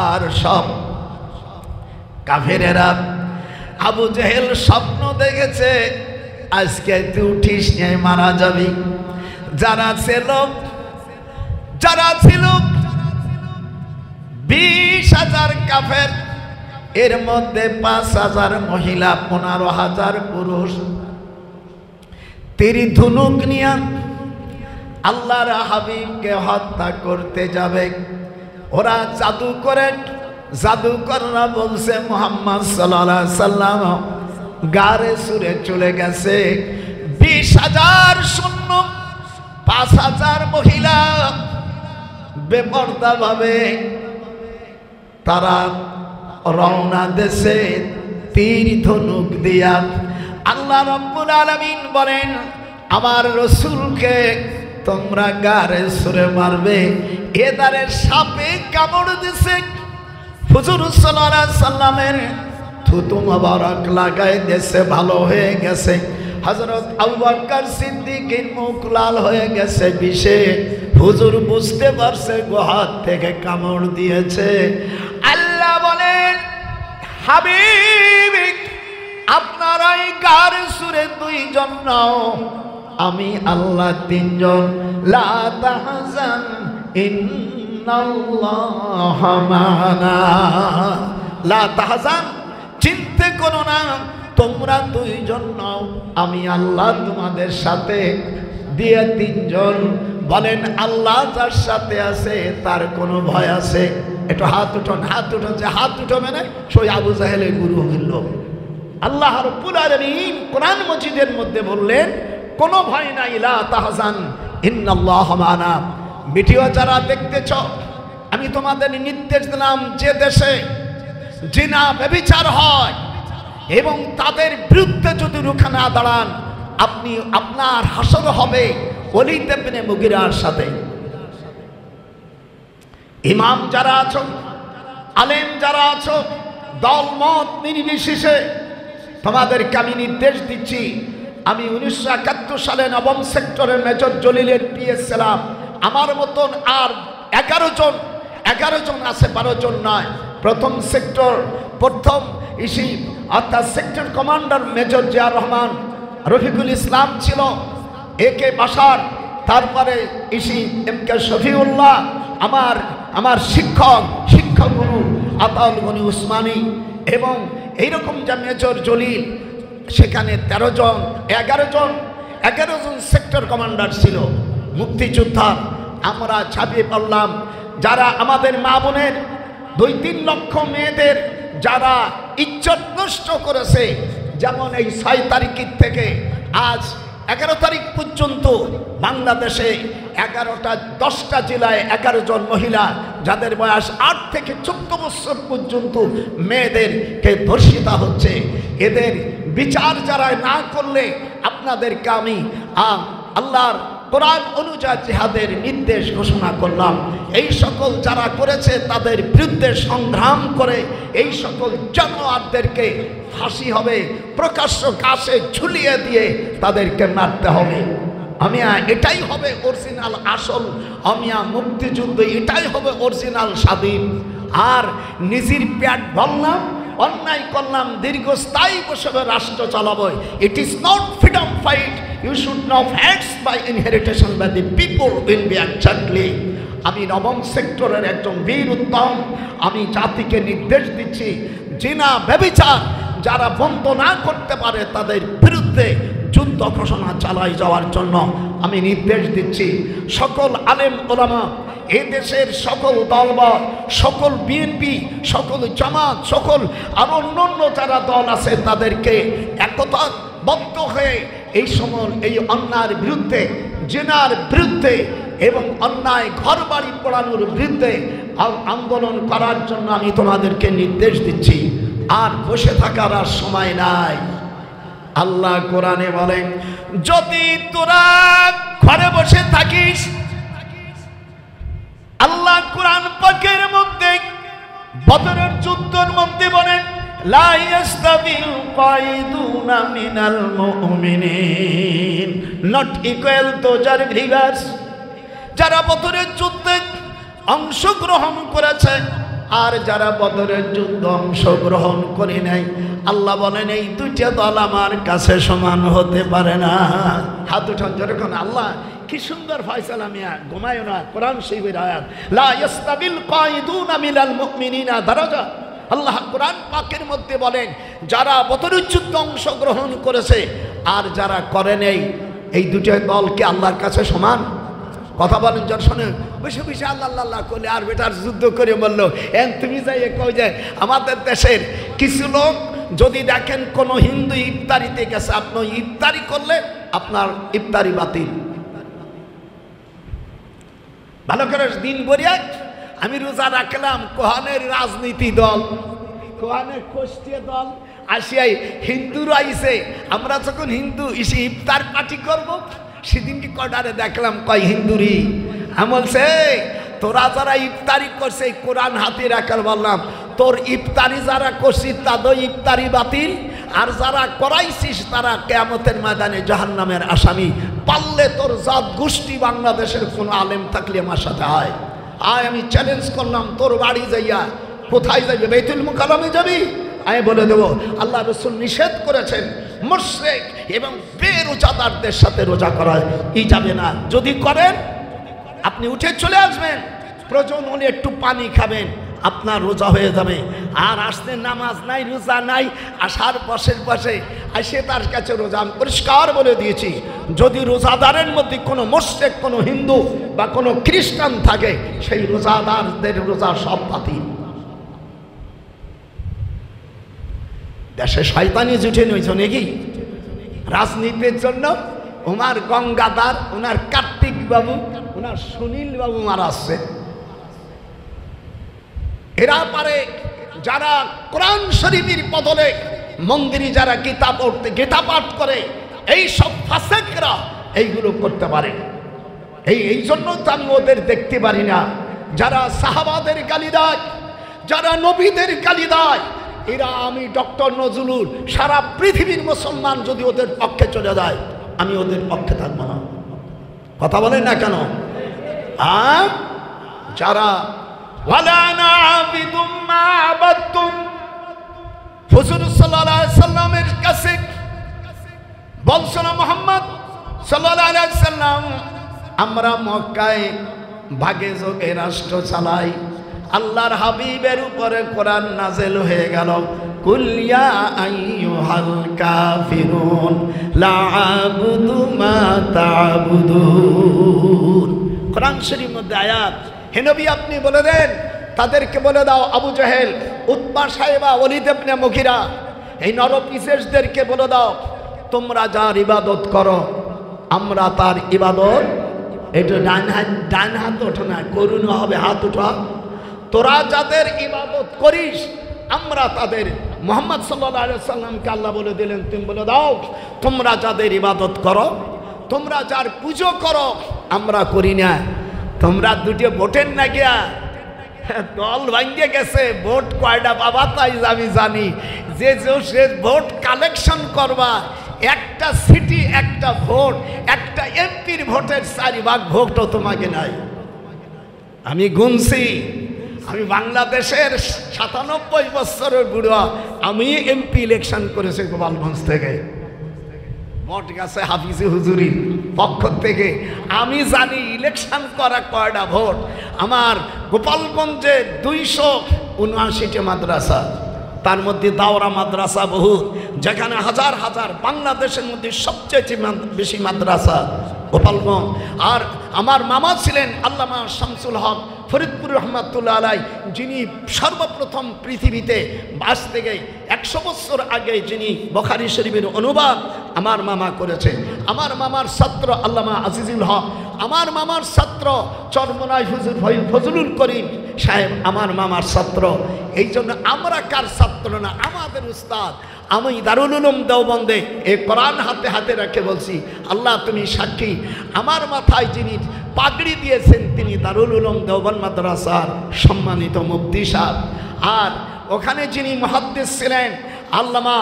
আর সব কাফেরেরা। আবু জেহেল স্বপ্ন দেখেছে আজকে তুই উঠিস নিয়ে মারা যাবি। যারা ছিল 20,000 কাফের, এর মধ্যে 5,000 মহিলা, 15,000 পুরুষ। তীর ধনুক নিয়ে আল্লাহর হাবিবকে হত্যা করতে যাবে। ওরা জাদুকররা বলছে মুহাম্মদ সাল্লাল্লাহু আলাইহি সাল্লাম গারে সুরে চলে গেছে। 20,000 সৈন্য, 5,000 মহিলা বেপরদা ভাবে তারা রওনা দেশে তীর ধনুক দিয়া। আল্লাহ রাব্বুল আলামিন বলেন আমার রাসূলকে তোমরা গারে সুরে মারবে। এদারে সাপে কামড় দিছে। হুজুর সাল্লাল্লাহু আলাইহি সাল্লামের থুতু মোবারক লাগায় দেশে ভালো হয়ে গেছে। হযরত আবু বকর সিদ্দিকের মুখ লাল হয়ে গেছে বিষে। হুজুর বুঝতে পারছে গোহাত থেকে কামড় দিয়েছে। আল্লাহ বলেন হাবিব আপনারাই গার সুরে 2 জন নাও, আমি আল্লাহ 3 জন। লা তাহজান ইন্নাল্লাহ মা'ানা। লা তাহজান, চিন্তা করো না, তোমরা 2 জন নাও, আমি আল্লাহ তোমাদের সাথে। দিয়ে 3 জন বলেন আল্লাহ যার সাথে আছে তার কোনো ভয় আছে? একটু হাত উঠান, হাত উঠান। যে হাত উঠাবে না সই আবু জাহেলের গুরু হইল। আল্লাহ রাব্বুল আলামিন কোরআন মজিদের মধ্যে বললেন কোনো ভয় নাই, লা তাহজান ইন্নাল্লাহ মা'ানা। ভিডিও যারা দেখতেছ, আমি তোমাদের নির্দেশ দিলাম যে দেশে জিনা ব্যভিচার হয় এবং তাদের বিরুদ্ধে যদি রুখে না দাঁড়ান, আপনার হাসর হবে ওলীদ ইবনে মুগীরার সাথে। ইমাম যারা আছো, আলেম যারা আছো, দল মত নির্বিশেষে তোমাদেরকে আমি নির্দেশ দিচ্ছি। আমি 1971 সালে 9ম সেক্টরের মেজর জলিলের পিএস ছিলাম। আমার মতন আর 11 জন আছে, 12 জন নয়। প্রথম সেক্টর প্রথম ইসি অর্থাৎ sector commander major Ziaur Rahman, Rafiqul Islam ছিল, একে বাসার, তারপরে ইসি এমকে শফিউল্লাহ, আমার শিক্ষক গুরু আতাউল গনি উসমানী, এবং এইরকম যে মেজর জলিল, সেখানে 13 জন 11 জন সেক্টর কমান্ডার ছিল মুক্তিযোদ্ধা। আমরা ছাপিয়ে পড়লাম যারা আমাদের মা বোনের 2-3 লক্ষ মেয়েদের যারা ইজ্জত নষ্ট করেছে। যেমন এই 6 তারিখ থেকে আজ 11 তারিখ পর্যন্ত বাংলাদেশে 10টা জেলায় 11 জন মহিলা যাদের বয়স 8 থেকে 14 বছর পর্যন্ত মেয়েদেরকে ধর্ষিতা হচ্ছে। এদের বিচার যারা না করলে আপনাদেরকে আমি আল্লাহর কোরআন অনুযায়ী জিহাদের নির্দেশ ঘোষণা করলাম। এই সকল যারা করেছে তাদের বিরুদ্ধে সংগ্রাম করে এই সকল জানোয়ারদেরকে ফাঁসি হবে, প্রকাশ্য ঘাসে ঝুলিয়ে দিয়ে তাদেরকে মারতে হবে। এটাই হবে অরিজিনাল আসল মুক্তিযুদ্ধ, এটাই হবে অরিজিনাল স্বাধীন। আর নিজের পেট ভরলাম, অন্যায় করলাম, দীর্ঘস্থায়ী বসে রাষ্ট্র চালাবো। It is not freedom fight, you should not হ্যাডস by inheritation by the people will be exactly. আমি 9ম সেক্টরের একজন বীর উত্তম, আমি জাতিকে নির্দেশ দিচ্ছি জিনা ব্যভিচার যারা বন্ধ না করতে পারে তাদের বিরুদ্ধে যুদ্ধ ঘোষণা চালাই যাওয়ার জন্য আমি নির্দেশ দিচ্ছি। সকল আলেম ওলামা, এই দেশের সকল দলবল, সকল বিএনপি, সকল জামাত, সকল আর অন্যান্য যারা দল আছে তাদেরকে একতাবদ্ধ হয়ে এই সময় এই অন্যায়ের বিরুদ্ধে, জিনার বিরুদ্ধে এবং অন্যায় ঘরবাড়ি পোড়ানোর বিরুদ্ধে আন্দোলন করার জন্য আমি তোমাদেরকে নির্দেশ দিচ্ছি। আর বসে থাকার আর সময় নাই। আল্লাহ কোরআনে বলেন, যদি তোরা ঘরে বসে থাকিস, আল্লাহ কোরআন পাকের মধ্যে বদরের যুদ্ধের মধ্যে বলেন, লা ইয়াস্তাবিল কায়দুনা মিনাল মুমিনিন, নট ইকুয়াল টু যার ভিভার্স। যারা বদরের যুদ্ধে অংশগ্রহণ করেছে আর যারা বদরের যুদ্ধে অংশগ্রহণ করে নাই, আল্লাহ বলেন এই দুইটা দল আমার কাছে সমান হতে পারে না। হাত উঠান যেরকম। আল্লাহ কি সুন্দর ফয়সালা মিয়া, ঘুমায়ও না। কোরআন শরীফের আয়াত, লা ইয়াস্তাবিল কায়দুনা মিনাল মুমিনিনা দারাজা। আল্লাহ কোরআন পাকের মধ্যে বলেন, যারা বদরের যুদ্ধে অংশগ্রহণ করেছে আর যারা করে নেই, এই দুটো দলকে আল্লাহর কাছে সমান। কথা বলেন যার শোনে বসে বসে আল্লাহ আল্লাহ করলে আর বেটার যুদ্ধ করে বললো, এন তুমি যাই কই যায়। আমাদের দেশের কিছু লোক যদি দেখেন কোনো হিন্দু ইফতারিতে গেছে, আপনি ইফতারি করলে আপনার ইফতারি বাতিল। ভালো করে দিন বরিয়া আমি রোজা রাখলাম, কোহানের রাজনীতি দল, কোহানের কোষ্ঠীয় দল আসিয়াই হিন্দুরা আইসে। আমরা যখন হিন্দু এসে ইফতার পার্টি করব, সেদিনকে কটারে দেখলাম কয় হিন্দুরি। আমি বলছে তোরা যারা ইফতারি করছে কোরআন হাতে রাখার বললাম, তোর ইফতারি যারা করছিস তাদের ইফতারি বাতিল, আর যারা করাইছিস তারা কিয়ামতের ময়দানে জাহান্নামের আসামি। পারলে তোর জাত গোষ্ঠী বাংলাদেশের কোনো আলেম থাকলে আমার সাথে হয়। আয় আমি চ্যালেঞ্জ করলাম, তোর বাড়ি যাইয়া কোথায় যাবি? বাইতুল মুকাররমে যাবি? আমি বলে দেবো আল্লাহ রাসূল নিষেধ করেছেন মুশরিক এবং বেরোজাদারদের সাথে রোজা করা যাবে না। যদি করেন আপনি উঠে চলে আসবেন, প্রয়োজন হলে একটু পানি খাবেন, আপনার রোজা হয়ে যাবে। আর আসতে নামাজ নাই, রোজা নাই, আসার বসে আসে তার কাছে রোজা। আমি পরিষ্কার বলে দিয়েছি, যদি রোজাদারের মধ্যে কোনো মুশরিক, কোনো হিন্দু বা কোনো খ্রিস্টান থাকে, সেই রোজাদারদের রোজা সব বাতিল। দেশে শয়তানি জুটে নিয়েছ নাকি রাজনীতির জন্য? ওনার গঙ্গাদার, ওনার কার্তিক বাবু, ওনার সুনীল বাবু মারাচ্ছে। এরা পারে যারা কোরআন শরীফের বদলে মন্দিরে যারা গীতা পড়তে, গীতা পাঠ করে, এই সব ফাসেকরা এইগুলো করতে পারে। এই জন্য তো আমি ওদের দেখতে পারি না। যারা সাহাবাদের গালি দেয়, যারা নবীদের গালি দেয়, এরা আমি ডক্টর নজরুল সারা পৃথিবীর মুসলমান যদি ওদের পক্ষে চলে যায়, আমি ওদের পক্ষে থাকবো না। কথা বলেন না কেন? যারা ওয়ালা না'বুদু মা আবাদতুম, হুজুর সাল্লাল্লাহু আলাইহি সাল্লামের কাছে বলছেন মুহাম্মদ সাল্লাল্লাহু আলাইহি সাল্লাম, আমরা মক্কায় ভাগে যোগে রাষ্ট্র চালাই। আল্লাহর হাবিবের উপরে কোরআন নাযিল হয়ে গেল, কুল ইয়া আইয়ুহাল কাফিরুন লা আ'বুদু মা তা'বুদুন। কোরআন শরীফের মধ্যে আয়াত। হে নবী আপনি বলে দেন, তাদেরকে বলে দাও, আবু জাহেল, উতবা সাহেবা, ওলীদ ইবনে মুগীরা, এই নরপিশাচদেরকে বলে দাও, তোমরা যার ইবাদত করো আমরা তার ইবাদত। এটা ডান হাত ওঠো না, করুন হবে হাত উঠা। তোরা যাদের ইবাদত করিস আমরা তাদের। মুহাম্মদ সাল্লাল্লাহু আলাইহি সাল্লামকে আল্লাহ বলে দিলেন, তুমি বলে দাও, তোমরা যাদের ইবাদত করো, তোমরা যার পুজো করো আমরা করি না। তোমরা দুটো ভোটের না গিয়া দল ভাঙ্গে গেছে, ভোট কয়টা বাবা তাই আমি জানি। যে সে ভোট কালেকশন করবা, একটা সিটি একটা ভোট, একটা এমপির ভোটের 4 ভাগ ভোটও তোমাকে নাই। আমি গুনছি, আমি বাংলাদেশের 97 বছরের বুড়া, আমি এমপি ইলেকশন করেছি গোপালগঞ্জ থেকে। মঠ গেছে হাফিজি হুজুরির পক্ষ থেকে। আমি জানি ইলেকশন করা কয়টা ভোট। আমার গোপালগঞ্জে 279টি মাদ্রাসা, তার মধ্যে দাওরা মাদ্রাসা বহুত, যেখানে হাজার হাজার, বাংলাদেশের মধ্যে সবচেয়ে বেশি মাদ্রাসা গোপালগঞ্জ। আর আমার মামা ছিলেন আল্লামা শামসুল হক ফরিদপুর রহমাতুল্লাহ আলাই, যিনি সর্বপ্রথম পৃথিবীতে বাস থেকে 100 বছর আগে যিনি বুখারী শরীফের অনুবাদ আমার মামা করেছে। আমার মামার ছাত্র আল্লামা আজিজুল হক আমার মামার ছাত্র চরমনাই হুজুর ফজলুল করিম সাহেব আমার মামার ছাত্র। এই জন্য আমরা কার ছাত্র না, আমাদের উস্তাদ। আমি দারুল উলুম দেওবন্দে এই কোরআন হাতে হাতে রেখে বলছি, আল্লাহ তুমি সাক্ষী, আমার মাথায় যিনি পাগড়ি দিয়েছেন তিনি দারুল উলুম দেওবন্দ মাদ্রাসার সম্মানিত মুফতি সাহেব। আর ওখানে যিনি মুহাদ্দিস ছিলেন আল্লামা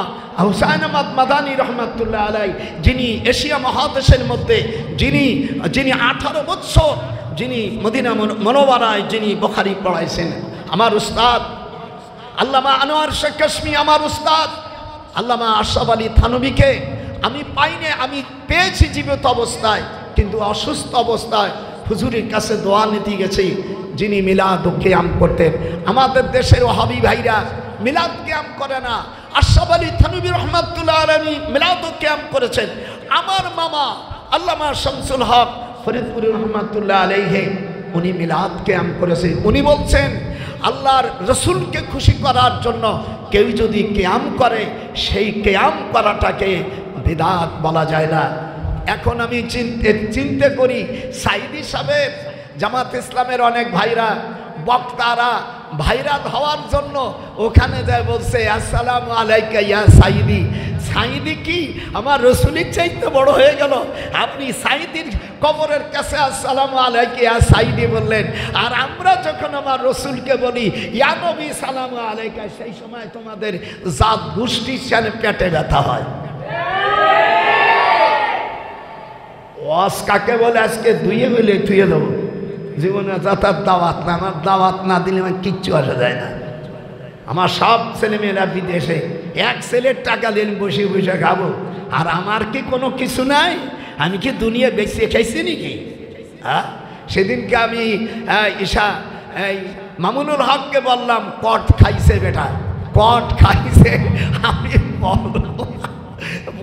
হুসাইন আহমদ মাদানী রহমাতুল্লাহ আলাই, যিনি এশিয়া মহাদেশের মধ্যে যিনি 18 বছর যিনি মদিনা মনোয়ারায় যিনি বুখারী পড়াইছেন, আমার উস্তাদ আল্লামা আনোয়ার শেখ কাশমি, আমার উস্তাদ আল্লামা আশরাফ আলী থানভীকে আমি পাইনি, আমি পেয়েছি জীবিত অবস্থায়, কিন্তু অসুস্থ অবস্থায় হুজুরের কাছে দোয়া নিতে গেছি, যিনি মিলাদ ও কিয়াম করতেন। আমাদের দেশের ওয়াহাবি ভাইরা মিলাদ কিয়াম করে না, আশরাফ আলী থানভী রহমাতুল্লাহ আলাইহি মিলাদ ও কিয়াম করেছেন। আমার মামা আল্লামা শামসুল হক ফরিদপুরি রহমাতুল্লাহ আলাইহি উনি মিলাদ কিয়াম করেছেন। উনি বলছেন আল্লাহর রসুলকে খুশি করার জন্য কেউ যদি কিয়াম করে সেই কিয়াম করাটাকে বিদআত বলা যায় না। এখন আমি চিন্তা করি সাইদি সাহেব জামাত ইসলামের অনেক ভাইরা বক্তারা ভাইরাত হওয়ার জন্য ওখানে যায় বলছে আসসালামু আলাইকা ইয়া সাইদি। সাইদি কি আমার রসুলের চাইতে বড় হয়ে গেল? আপনি সাইদির কবরের কাছে আসসালামু আলাইকা ইয়া সাইদি বললেন, আর আমরা যখন আমার রসুলকে বলি ইয়া নবী সালামু আলাইকা, সেই সময় তোমাদের জাত গোষ্ঠীর সামনে পেটে ব্যথা হয়। ওয়াজ কাকে বলে আজকে দুইয়ে মিলে থুয়ে দেবো, জীবনে যাতার দাওয়াত না, আমার দাওয়াত না দিলে আমার কিচ্ছু আসা যায় না। আমার সব ছেলেমেয়েরা বিদেশে, এক ছেলের টাকা দিন বসে বসে খাবো, আর আমার কি কোনো কিছু নাই? আমি কি দুনিয়া বেঁচে খাইছি নাকি? হ্যাঁ, সেদিনকে আমি মামুনুল হককে বললাম কট খাইছে বেটা, কট খাইছে। আমি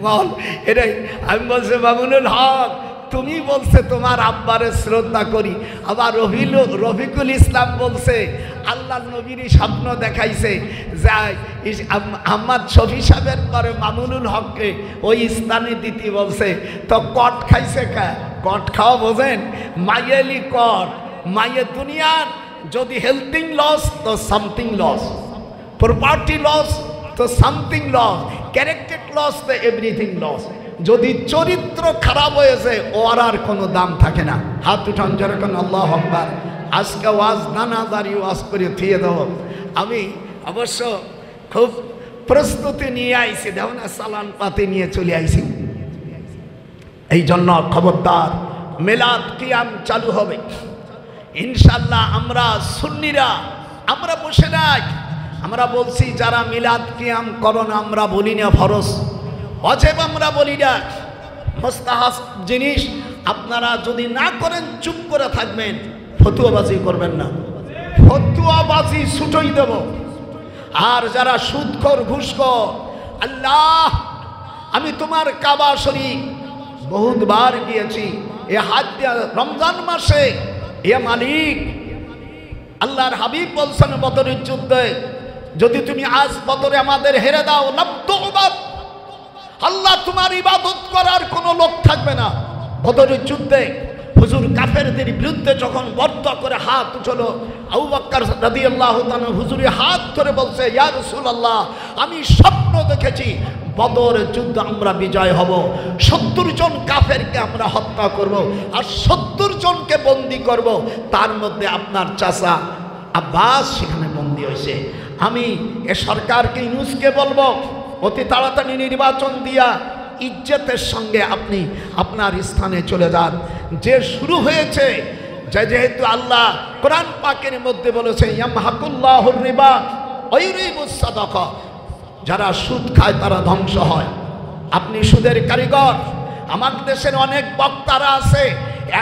বল এটাই আমি বলছি মামুনুল হক তুমি বলছে তোমার আব্বারে শ্রদ্ধা করি, আবার রফিকুল ইসলাম বলছে আল্লাহ নবীর স্বপ্ন দেখাইছে যাই আহমদ শফি সাহেবের পরে মামুনুল হককে ওই স্থানে দিতে বলছে। তো কট খাইছে কা? কট খাওয়া বোঝেন? মাইয়েলি কট, মাইয়ে দুনিয়ার যদি হেলথিং লস তো সামথিং লস, প্রপার্টি লস তো সামথিং লস, ক্যারেক্টার লস তো এভরিথিং লস। যদি চরিত্র খারাপ হয়েছে ওর আর কোনো দাম থাকে না। হাত উঠান যেরকম আল্লাহু আকবার। আজকে ওয়াজ নানাদারি ওয়াজ করে থিয়ে দেব। আমি অবশ্য খুব প্রস্তুতি নিয়ে আইছি, দেখো না চালান পাতি নিয়ে চলে আইছি। এই জন্য খবরদার মিলাদ কিয়াম চালু হবে ইনশাল্লাহ। আমরা সুন্নিরা আমরা বসে নাই, আমরা বলছি যারা মিলাদ কিয়াম করন আমরা বলি না ফরজ, অজেব আমরা বলি না, মুস্তাহাব জিনিস। আপনারা যদি না করেন চুপ করে থাকবেন, ফতুয়াবাজি করবেন না, ফতুয়াবাজি ছুটোই দেব। আর যারা সুদখোর ঘুষখোর, আল্লাহ আমি তোমার কাবা শরীফ বহুতবার গিয়েছি, এ হাজ রমজান মাসে, এ মালিক আল্লাহর হাবিব বলছেন বদরের যুদ্ধে যদি তুমি আজ বদরে আমাদের হেরে দাও লাবতুবাদ, আল্লাহ তোমার ইবাদত করার কোনো লোক থাকবে না। বদরের যুদ্ধে হুজুর কাফেরদের বিরুদ্ধে যখন বদ্ধ করে হাত উঠল, আবু বকর রাদিয়াল্লাহু তাআলা হুজুরের হাত ধরে বলছে ইয়া রাসূলুল্লাহ আমি স্বপ্ন দেখেছি বদরের যুদ্ধে আমরা বিজয় হব, 70 জন কাফেরকে আমরা হত্যা করব, আর 70 জনকে বন্দী করব, তার মধ্যে আপনার চাচা আব্বাস সেখানে বন্দী হয়েছে। আমি এ সরকারকে ইউনুসকে বলবো অতি তাড়াতাড়ি নির্বাচন দিয়া ইজ্জতের সঙ্গে আপনি আপনার স্থানে চলে যান। যে শুরু হয়েছে যেহেতু আল্লাহ কোরআন পাকের মধ্যে বলেছে ইয়ামহাকুল্লাহুর রিবা ওয়া ইউরিবুস সাদাকা, যারা সুদ খায় তারা ধ্বংস হয়। আপনি সুদের কারিগর। আমাদের দেশের অনেক বক্তারা আছে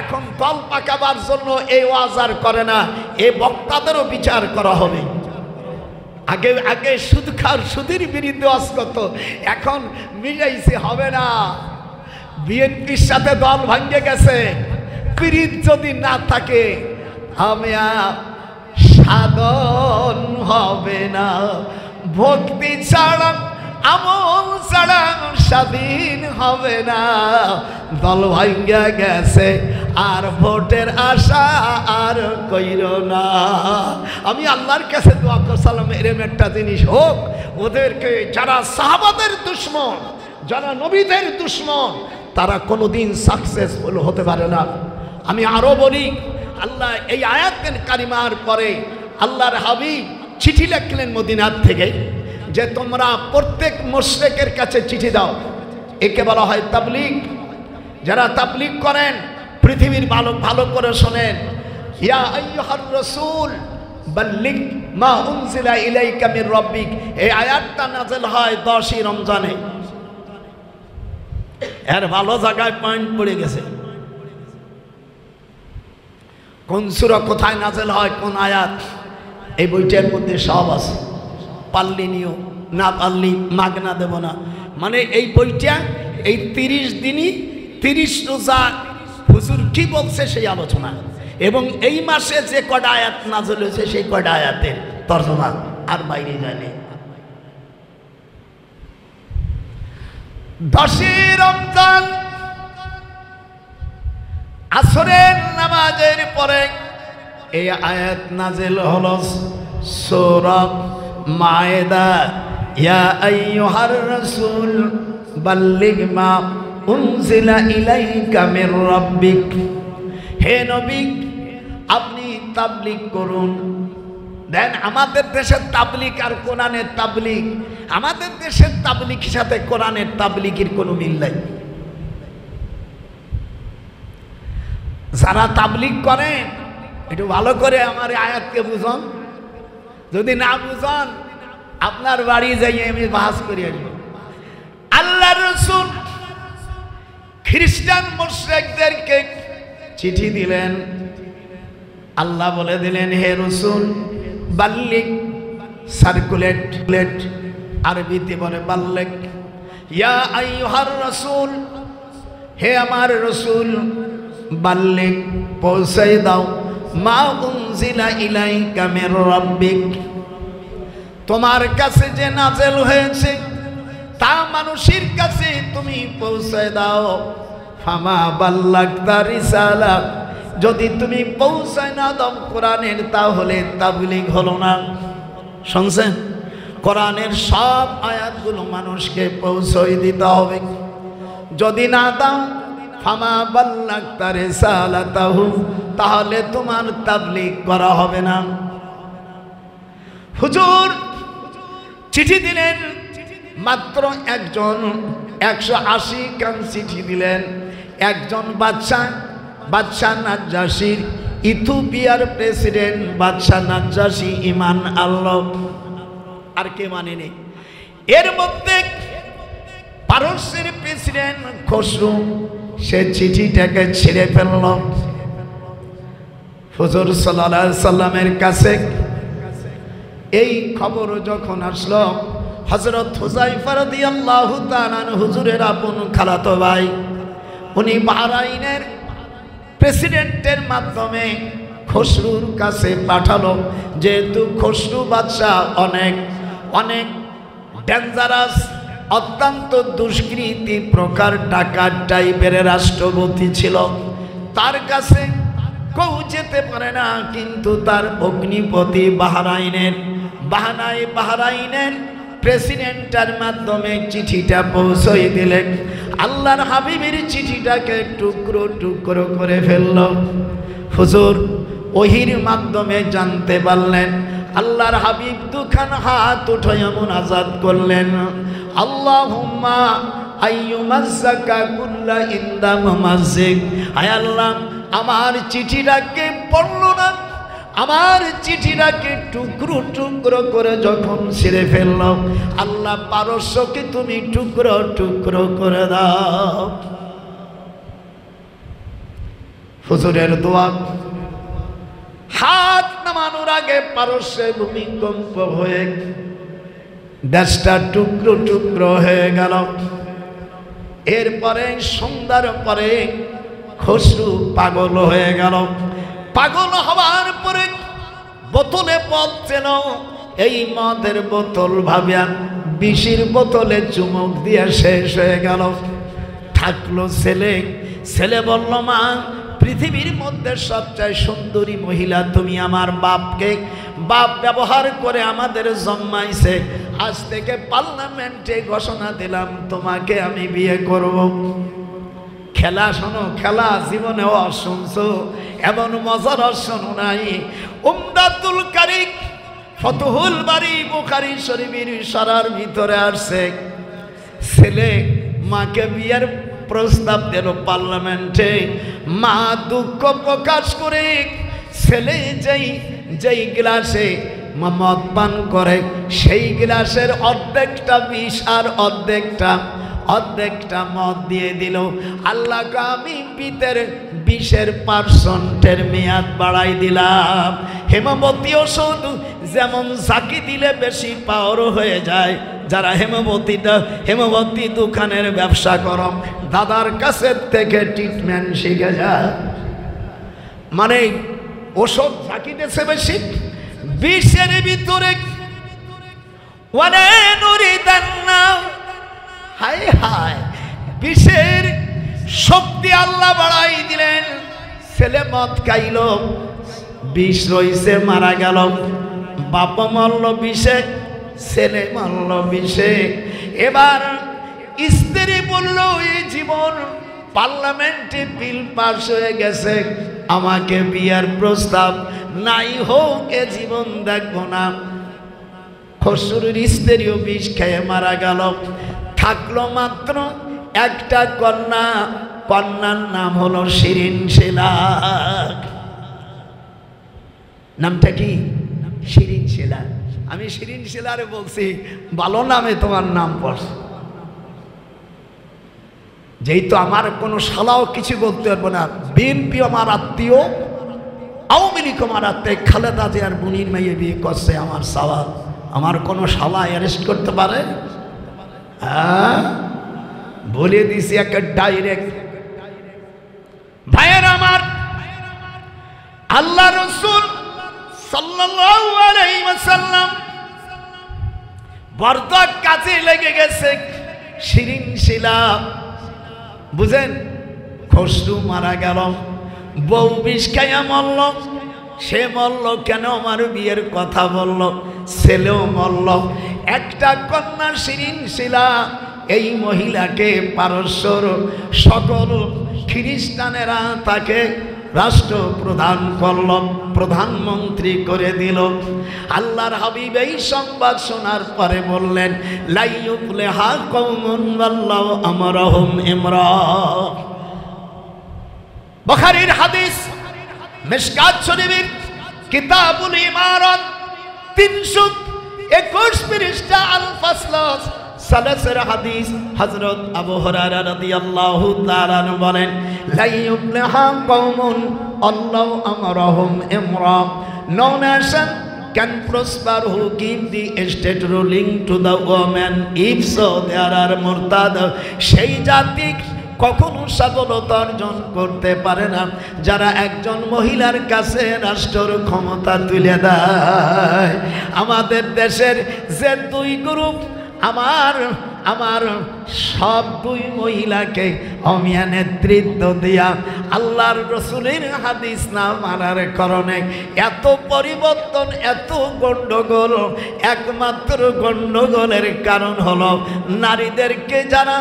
এখন দল পাকাবার জন্য এই ওয়াজ আর করে না, এই বক্তাদেরও বিচার করা হবে। আগে আগে সুদ খাওয়ার সুদের বিরুদ্ধে ওয়াজ করত, এখন মিলাইছে হবে না। বিএনপির সাথে দল ভাঙ্গে গেছে, পীড়িত যদি না থাকে আমি সাধন হবে না। ভক্তি ছাড়া আমল ছাড়া স্বাধীন হবে না। দল ভাঙ্গে গেছে আর ভোটের আশা আর কইরো না। আমি আল্লাহর কাছে দোয়া করছিলাম এরকম একটা জিনিস হোক, ওদেরকে যারা সাহাবাদের দুশমন, যারা নবীদের দুশমন, তারা কোনোদিন সাকসেসফুল হতে পারে না। আমি আরো বলি, আল্লাহ এই আয়াতের কারিমার পরে আল্লাহর হাবিব চিঠি লিখলেন মদিনার থেকে যে তোমরা প্রত্যেক মুশরিকের কাছে চিঠি দাও। একে বলা হয় তাবলীগ। যারা তাবলীগ করেন পৃথিবীর ভালো ভালো করে শোনেন, ইয়া আইয়ুহার রাসূল বাল্লিগ মা উনজিলা ইলাইকা মির রাব্বিক। এই আয়াতটা নাযিল হয় 10ই রমজানে। এর ভালো জায়গায় পয়েন্ট পড়ে গেছে। কোন সূরা কোথায় নাযিল হয়, কোন আয়াত, এই বইটার মধ্যে সব আছে। পারলি নিও, না পারলি মাগনা দেব না। মানে এই বইটা এই 30 দিনই 30 রোজা হুজুর কি বলছে সেই আলোচনা, এবং এই মাসে যে কটা আয়াত নাযিল হয়েছে সেই কটা আয়াতের তরজমা, আর বাইরে যায়নি। 10ই রমজান আসরের নামাজের পরে এই আয়াত নাযিল হলো সূরা মায়েদা, ইয়া আইয়ুহার রাসূল বাল্লিগ মা উনজিলা ইলাইকা মির রাব্বিক। হে নবী, আপনি তাবলীগ করুন। দেন আমাদের দেশের তাবলীগ আর কোরআনের তাবলীগ, আমাদের দেশের তাবলীগের সাথে কোরআনের তাবলীগের কোনো মিল নাই। যারা তাবলীগ করেন একটু ভালো করে আমার আয়াতকে বুঝুন, যদি না বুঝুন আপনার বাড়ি যাই আমি বাহাস করে আসবো। আল্লাহর রাসূল খ্রিস্টান মুশরিকদেরকে চিঠি দিলেন। আল্লাহ বলে দিলেন, হে রাসূল বাল্লিগ, সার্কুলেট, আরবিতে বলে বাল্লিগ। ইয়া আইয়ুহার রাসূল, হে আমার রাসূল, বাল্লিগ পৌঁছাই দাও মা উনজিলা ইলাইকা মির রাব্বিক, তোমার কাছে যে নাযিল হয়েছে তা মানুষের কাছে তুমি পৌঁছায় দাও। ফামা বাল্লাগতা রিসালা, যদি তুমি পৌঁছায় না দাও কোরআনের, তাহলে তাবলীগ হলো না। শুনছেন? কোরআনের সব আয়াতগুলো মানুষকে পৌঁছাই দিতে হবে। যদি না দাও ফামা বাল্লাগতা রিসালাতাহু, তাহলে তোমার তাবলীগ করা হবে না। হুজুর চিঠি দিলেন, মাত্র একজন 180 খান চিঠি দিলেন। একজন বাদশা নাজ্জাশীর, ইথিওপিয়ার প্রেসিডেন্ট বাদশা নাজ্জাশী ঈমান আনলো, আর কে মানেনি। এর মধ্যে পারস্যের প্রেসিডেন্ট খসরু, সে চিঠিটাকে ছিঁড়ে ফেলল। হুজুর সাল্লাল্লাহু আলাইহি সাল্লামের কাছে এই খবর যখন আসলো, হযরত হুযায়ফা রাদিয়াল্লাহু তাআলা হুজুরের আপন খালাতো ভাই, উনি বাহরাইনের প্রেসিডেন্টের মাধ্যমে খসরুর কাছে পাঠালো। যেহেতু খসরু বাদশাহ অনেক ডেঞ্জারাস, অত্যন্ত দুষ্কৃতি প্রকার ডাকাত টাইপের রাষ্ট্রপতি ছিল, তার কাছে কেউ যেতে পারে না। কিন্তু তার অগ্নিপতি বাহরাইনের প্রেসিডেন্টের মাধ্যমে চিঠিটা পৌঁছে দিলেন। আল্লাহর হাবিবের চিঠিটাকে টুকরো টুকরো করে ফেলল। হুজুর ওহির মাধ্যমে জানতে পারলেন। আল্লাহর হাবিব দুখান হাত উঠাইয়া মুনাজাত করলেন, আল্লাহুম্মা আইয়ুমাজ্জাকা কুল্লা ইন্দা মুমাজ্জিক। আয় আল্লাহ, আমার চিঠিটাকে পড়ল না, আমার চিঠিটাকে টুকরো টুকরো করে যখন ছিঁড়ে ফেলল, আল্লাহ পারস্যকে তুমি টুকরো টুকরো করে দাও। হুজুরের দোয়া। হাত নামানোর আগে পারস্যে ভূমিকম্প হয়ে দেশটা টুকরো টুকরো হয়ে গেল। এরপরে সন্ধ্যার পরে খসরু পাগল হয়ে গেল। পাগল হওয়ার পরে বোতলে পথ চেন, এই মদের বোতল ভাবিয়া বিষের বোতলে চুমুক দিয়ে শেষ হয়ে গেল। থাকলো ছেলে বলল, মা পৃথিবীর মধ্যে সবচেয়ে সুন্দরী মহিলা তুমি। আমার বাপকে বাপ ব্যবহার করে আমাদের জন্মাইছে, আজ থেকে পার্লামেন্টে ঘোষণা দিলাম তোমাকে আমি বিয়ে করব। খেলা শোনো, খেলা জীবনেও শুনছো, এমন মজার শোনো নাই। উমদাতুল কারি ফতুহুল বারি বুখারী শরীফের সারার ভিতরে আসছে, ছেলে মাকে বিয়ের প্রস্তাব দিল পার্লামেন্টে। মা দুঃখ প্রকাশ করে ছেলে যেই গ্লাসে মদ পান করে সেই গ্লাসের অর্ধেকটা বিষ আর অর্ধেকটা মদ দিয়ে দিল। আল্লাহকে আমি পিতের 20% মেয়াদ বাড়াই দিলাম। হেমবতী ওষুধ যেমন ঝাঁকি দিলে বেশি পাওয়ার হয়ে যায়, যারা হেমবতী দোকানের ব্যবসা করো দাদার কাছে থেকে ট্রিটমেন্ট শিখে যায়, মানে ওষুধ ঝাঁকি দিয়েছে বেশি, বিষের ভিতরে হায় হায় বিষের শক্তি আল্লাহ বাড়াই দিলেন। ছেলে মদ খাইল, বিষ রইছে, মারা গেল। বাপ মরল বিষে, ছেলে মরল বিষে। এবার স্ত্রী বলল এই জীবন পার্লামেন্টে বিল পাস হয়ে গেছে, আমাকে বিয়ার প্রস্তাব নাই হোক, এ জীবন দেখবো না। শ্বশুরের স্ত্রীও বিষ খেয়ে মারা গেল। থাকলো মাত্র একটা কন্যা, কন্যার নাম হলো শিরিন শিলা। নামটা কি? শিরিন শিলা। আমি শিরিন শিলারে বলছি ভালো নামে তোমার নাম পড়ছে, যেহেতু আমার কোনো শালাও কিছু বলতে পারবো না। বিএনপি আমার আত্মীয়, আওয়ামী লীগ আমার আত্মীয়, খালেদা জিয়ার বোনের মেয়ে বিয়ে করছে আমার সওয়াল। আমার কোনো শালা অ্যারেস্ট করতে পারে? বলে দিছি একটা ডাইরেক্ট। ভাইয়ের আমার, আল্লাহ রাসূল সাল্লাল্লাহু আলাইহি ওয়াসাল্লাম বর্দক কাজে লেগে গেছে। শিরিন শিলা বুঝেন, খসরু মারা গেল, বউ বিষ খাইয়া মরল। সে মরল কেন? আমার বিয়ের কথা বলল, ছেলেও মরল। একটা কন্যা শিরিন শিলা। এই মহিলাকে পারস্যর সকল খ্রিস্টানেরা তাকে রাষ্ট্রপ্রধান করল, প্রধানমন্ত্রী করে দিল। আল্লাহর হাবিব এই সংবাদ শোনার পরে বললেন, লা ইউফলিহা কওমুন ওয়াল্লাহু আমরাহুম ইমরা। বুখারীর হাদিস, মিশকাত শরীফের কিতাবুল ইমারাত 321 পৃষ্ঠা আল ফাসল সালাসের হাদিস। হযরত আবু হুরায়রা রাদিয়াল্লাহু তাআলা বলেন, লা ইউফলিহা কওমুন আল্লাহু আমরাহুম ইমরা। No nation can prosper who give the state ruling to the woman, if so there are murtad। সেই জাতি কখনো সফলতা অর্জন করতে পারে না যারা একজন মহিলার কাছে রাষ্ট্রের ক্ষমতা তুলে দেয়। আমাদের দেশের যে দুই গ্রুপ, আমার সব দুই মহিলাকে অমিয়া নেতৃত্ব দিয়া আল্লাহর রসুলের হাদিস না মানার কারণে এত পরিবর্তন, এত গন্ডগোল। একমাত্র গন্ডগোলের কারণ হলো নারীদেরকে যারা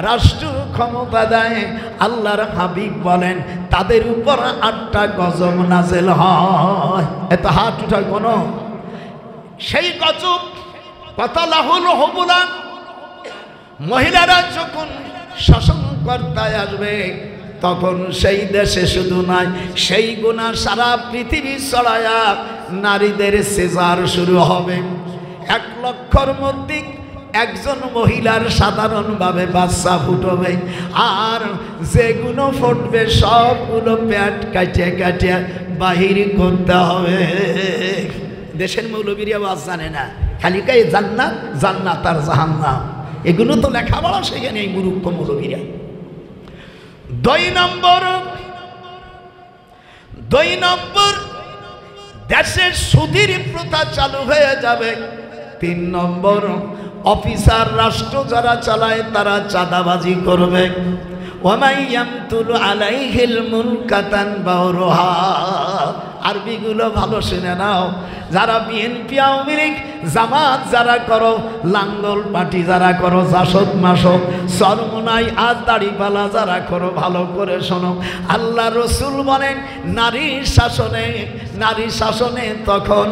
রাষ্ট্র ক্ষমতা দেয়, আল্লাহর হাবিব বলেন তাদের উপর 8টা গজব নাযিল হয়। এত হাত উঠায় কোন সেই গজব পাতালাহুল হুবুলা। মহিলারা যখন শাসনকর্তায় আসবে তখন সেই দেশে শুধু নয়, সেই গুনাহ সারা পৃথিবী ছড়ায়া নারীদের সিজার শুরু হবে। 1 লক্ষর মধ্যে একজন মহিলার সাধারণভাবে বাচ্চা ফুটবে, আর যেগুলো ফুটবে সবগুলো পেট কাটিয়ে কাটিয়ে বাহির করতে হবে। দেশের মৌলবীরা আওয়াজ জানে না, খালি কাই জান্নাত জান্নাত আর জাহান্নাম, এগুলো তো লেখাপড়া সেখানে এই মূর্খ মৌলবীরা। 2 নম্বর দেশের সুদের প্রথা চালু হয়ে যাবে। 3 নম্বর অফিসার রাষ্ট্র যারা চালায় তারা চাঁদাবাজি করবে। ওয়ামাইয়ামতুল আলাইহিল মুলকাতান বাউরুহা। আরবিগুলো ভালো শুনে নাও। যারা বিএনপি আওয়ামী লীগ জামাত যারা করো, লাঙ্গল পার্টি যারা করো, জাসদ মাসক সরমনাই আর দাড়িপালা যারা করো, ভালো করে শোনো। আল্লাহ রসুল বলেন নারী শাসনে তখন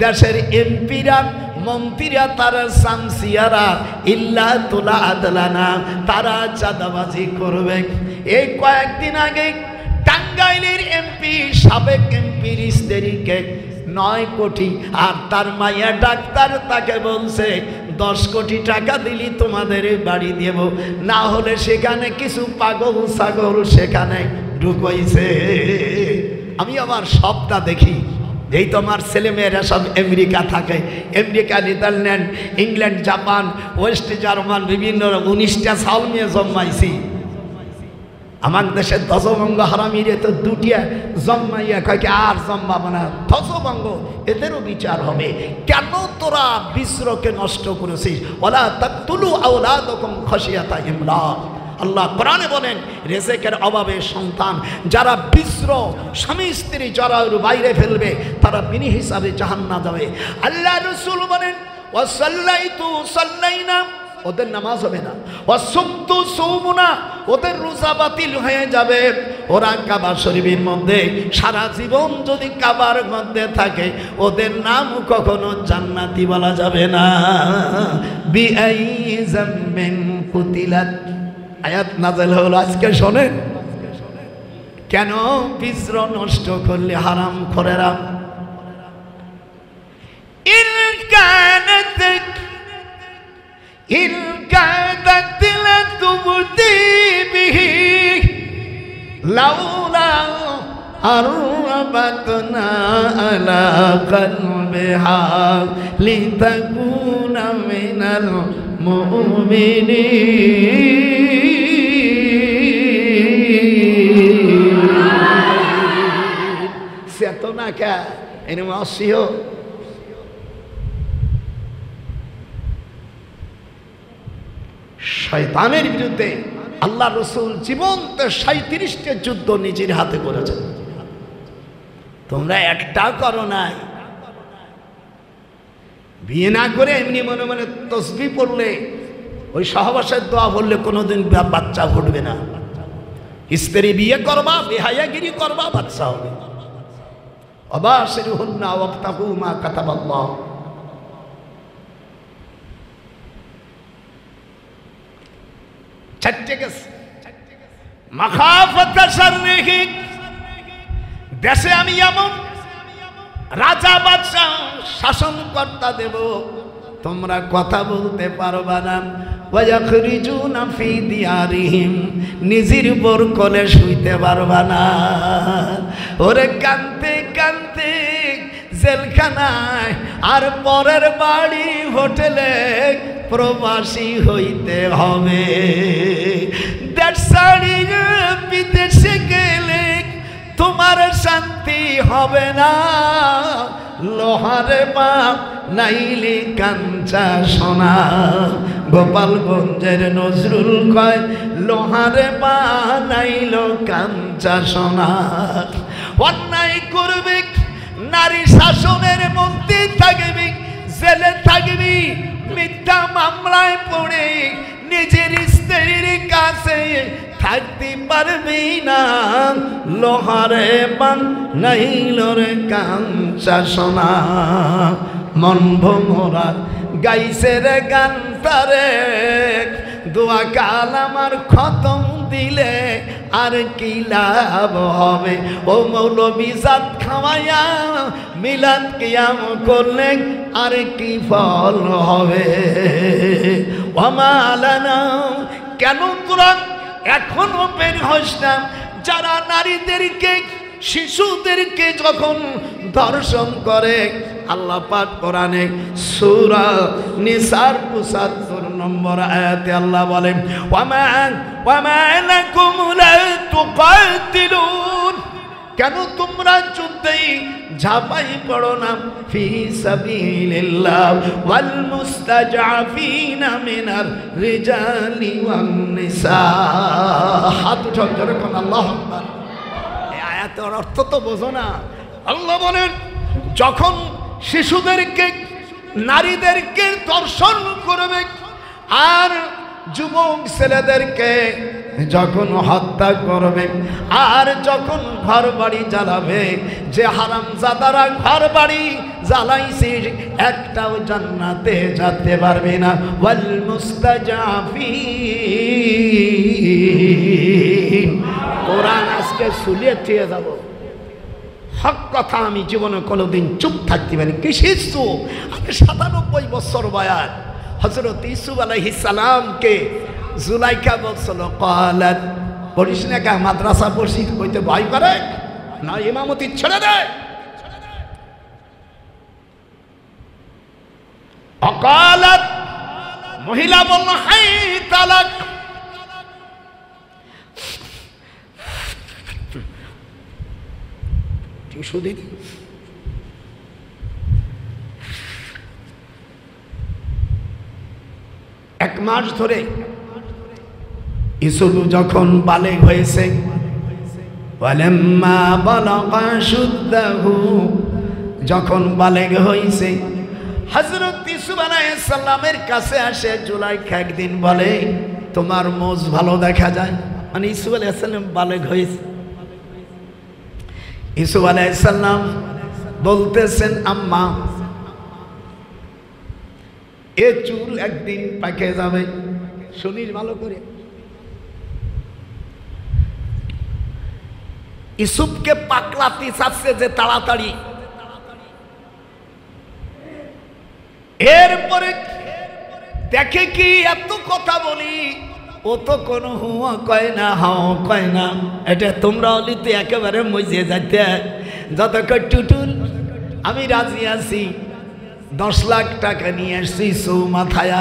দেশের এমপিরা মন্ত্রীরা তারা সামসিয়ারা ইল্লা তুলা আদলানা, তারা চাঁদাবাজি করবে। এই কয়েকদিন আগে টাঙ্গাইলের এমপি, সাবেক এমপির স্ত্রীকে 9 কোটি আর তার মাইয়া ডাক্তার তাকে বলছে 10 কোটি টাকা দিলি তোমাদের বাড়ি দেব, না হলে সেখানে কিছু পাগল ছাগল সেখানে ঢুকাইছে। আমি আমার সবটা দেখি। এই তো আমার ছেলেমেয়েরা সব আমেরিকা থাকে, America, Netherland, England, Japan, West German, বিভিন্ন 19টা সাল নিয়ে জন্মাইছি। আমার দেশের দশবঙ্গ হারামিরে তো 2টা জন্মাইয়া কয়েক আর জন্মাবো না, দশবঙ্গ এদেরও বিচার হবে। কেন তোরা বিশ্বকে নষ্ট করেছিস? ওয়ালা তাকতুলু আওলাদাকুম খাশিয়াতা ইমলাক। আল্লাহ কোরআনে বলেন রিজিকের অভাবে সন্তান যারা বিশ্র স্বামী স্ত্রী যারা বাইরে ফেলবে তারা বিনি হিসাবে জাহান্নাম যাবে। আল্লাহ রাসূল বলেন ওয়াসাল্লাইতু সাল্লাইনা, ওদের নামাজ হবে না। ওয়াসুমতু সুমুনা, ওদের রোজা বাতিল হয়ে যাবে। ওরা কাবা শরীফের মধ্যে সারা জীবন যদি কাবার মধ্যে থাকে ওদের নাম কখনো জান্নাতি বলা যাবে না। বিআই যামবিন কুতিলাত, আয়াত নাযিল হলো আজকে শোনেন। কেন? বিস্র নষ্ট করলে হারাম খোরেরা। إن كادت لتبدي به لولا أربتنا على قلبها لتكون من المؤمنين. চেতনা কা এনে মাসিও শয়তানের বিরুদ্ধে আল্লাহ রসুল জীবন্ত 37টা যুদ্ধ নিজের হাতে করেছেন। তোমরা একটা করো নাই। বিয়ে না করে এমনি মনে মনে তসবিহ পড়লে, ওই সহবাসের দোয়া বললে কোনোদিন বাচ্চা ঘটবে না। স্ত্রী বিয়ে করবা, বেহায়াগিরি করবা, বাচ্চা হবে। অবাশিরুহুন্না ওয়াবতাগু মা কাতাবাল্লাহ। দেশে আমি এমন রাজা বাদশা শাসনকর্তা দেব তোমরা কথা বলতে পারবা না। ওয়ায়াখরিজুনা ফি দিয়ারিহিম, নিজের উপর কোলে শুইতে পারবা না। ওরে কানতে কানতে জেলখানায় আর পরের বাড়ি হোটেলে প্রবাসী হইতে হবে। দেশ ছাড়িয়ে বিদেশে গেলে তোমার শান্তি হবে না। লোহারে পা নাইলে কাঞ্চা সোনা, গোপালগঞ্জের নজরুল কয় লোহারে পা নাইল কাঞ্চা সোনা। অন্যায় করবে, নারী শাসনের মধ্যে থাকবি, জেলে থাকবি, মিথ্যা মামলায় পড়ে নিজের স্ত্রীর কাছে থাকতে পারবি না। লোহারে বান নাইল রে কাঞ্চা সোনা। মন ভোমরা গাইছে রে গান তারে, দোয়া কালামার খতম দিলে আর কি লাভ হবে। ও মৌলবি জাত খাওয়াইয়া মিলাদ কিয়াম করলে আর কি ফল হবে। ওমালানা, কেন তোরা এখনো বের হস না? যারা নারীদেরকে শিশুদেরকে যখন ধর্ষণ করে, আল্লাহ পাক কোরআনে সূরা নিসার ৭৫ নম্বর আয়াতে আল্লাহ বলেন ওয়ামা লাকুম লা তুকাতিলুন কেন তোমরা যুদ্ধে ঝাঁপাই পড়ো না? ফি সাবিলিল্লাহ ওয়াল মুস্তাজআফিনা মিনার রিজালি ওয়ান নিসা। হাত উঠাও জোরে কোন আল্লাহু আকবার। এই আয়াতের অর্থ তো বোঝো না। আল্লাহ বলেন যখন শিশুদেরকে নারীদেরকে ধর্ষণ করবে আর যুবক ছেলেদেরকে যখন হত্যা করবে আর যখন ঘর বাড়ি জ্বালাবে, যে হারামজাদারা ঘর বাড়ি জ্বালাইছে একটাও জান্নাতে যেতে পারবে না। ওয়াল মুস্তাজাফিন, কোরআন আজকে শুলিয়ে দিয়ে যাব। হক কথা আমি জীবনে কোনোদিন চুপ থাকতে পারি। কিসের চুপ? আমি 97 বছর বয়স। হযরত ইউসুফ আলাইহিস সালামকে জুলাইখা বলছিল ক্বালাত, পড়িস না কা মাদ্রাসা পড়ছি কইতে ভয় করে না, ইমামতি ছেড়ে দেয়। অকালাত, মহিলা বলল হাই তালাক। টিস্যু দিদি। এক মাস ধরে ইউসুফ যখন বালেগ হয়েছে, ওয়ালাম্মা বালাগা শুদ্দাহু, যখন বালেগ হয়েছে হযরত ইউসুফ আলাইহিস সালামের কাছে আসে জুলাইখা একদিন বলে তোমার মোজ ভালো দেখা যায়। মানে ইউসুফ আলাইহিস সালাম বালেগ হয়েছে। ইউসুফ আলাইহিস সালাম বলতেছেন আম্মা এ চুল একদিন পাকে যাবে, শুনিস ভালো করে। ইউসুফকে পাকলাতি চাচ্ছে যে তাড়াতাড়ি। এরপরে দেখে কি এত কথা বলি, ও তো কোনো হুয়া কয় না হাও কয় না। এটা তোমরা অলিতে একেবারে মজে যাইতে যতক্ষণ টুটুল আমি রাজি আছি। 10 লাখ টাকা নিয়ে আসছি সৌ মাথায়,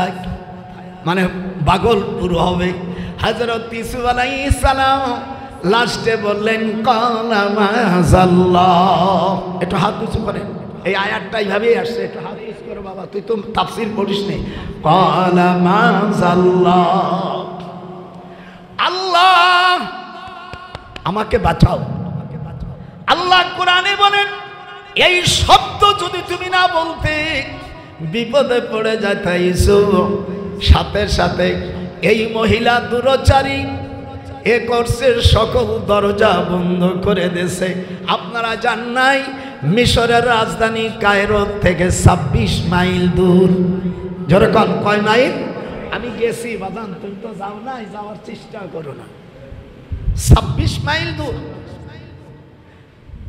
মানে পাগল পুরো হবে। হযরত ইউসুফ আলাইহিস সালাম লাস্টে বললেন কালা মাযাল্লাহ। একটু হাত উঁচু করেন, এই আয়াতটা এইভাবেই আসছে। একটু হাত উঁচু করো বাবা, তুই তো তাফসীর পড়িস নি। কালা মাযাল্লাহ, আল্লাহ আমাকে বাঁচাও। আল্লাহ কোরআনে বলেন এই শব্দ যদি তুমি না বলতে বিপদে পড়ে যেতে ইউসুফ। সাথে সাথে এই মহিলা দুরাচারী এ কোর্সের সকল দরজা বন্ধ করে দিয়েছে। আপনারা জান নাই মিশরের রাজধানী কায়রো থেকে 26 মাইল দূর। যেরকম কয় মাইল? আমি গেছি বাজান, তুমি তো যাও নাই, যাওয়ার চেষ্টা করো না। 26 মাইল দূর,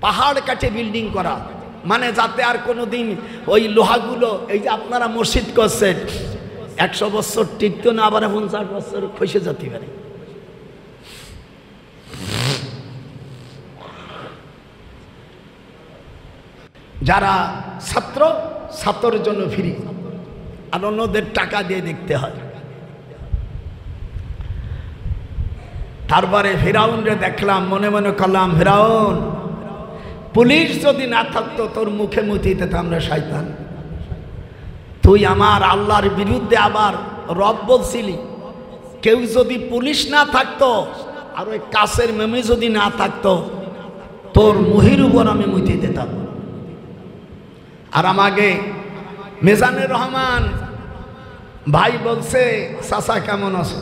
পাহাড় কাটে বিল্ডিং করা, মানে যাতে আর কোনোদিন ওই লোহাগুলো, এই যে আপনারা মসজিদ করছেন 100 বছর টিকতো না, আবার 50 বছর খসে যেতে পারে। যারা ছাত্র, ছাত্রের জন্য ফ্রি, আর অন্যদের টাকা দিয়ে দেখতে হয়। তারপরে ফিরাউনরে দেখলাম, মনে মনে করলাম ফিরাউন পুলিশ যদি না থাকতো তোর মুখে মুতি দিতাম আমরা শয়তান। তুই আমার আল্লাহর বিরুদ্ধে আবার রব বলছিলি। কেউ যদি পুলিশ না থাকতো আর ওই কাছের মেমে যদি না থাকতো তোর মুহির উপর আমি মুতি দিতাম। আর আমাকে মিজানুর রহমান ভাই বলছে চাচা কেমন আছো?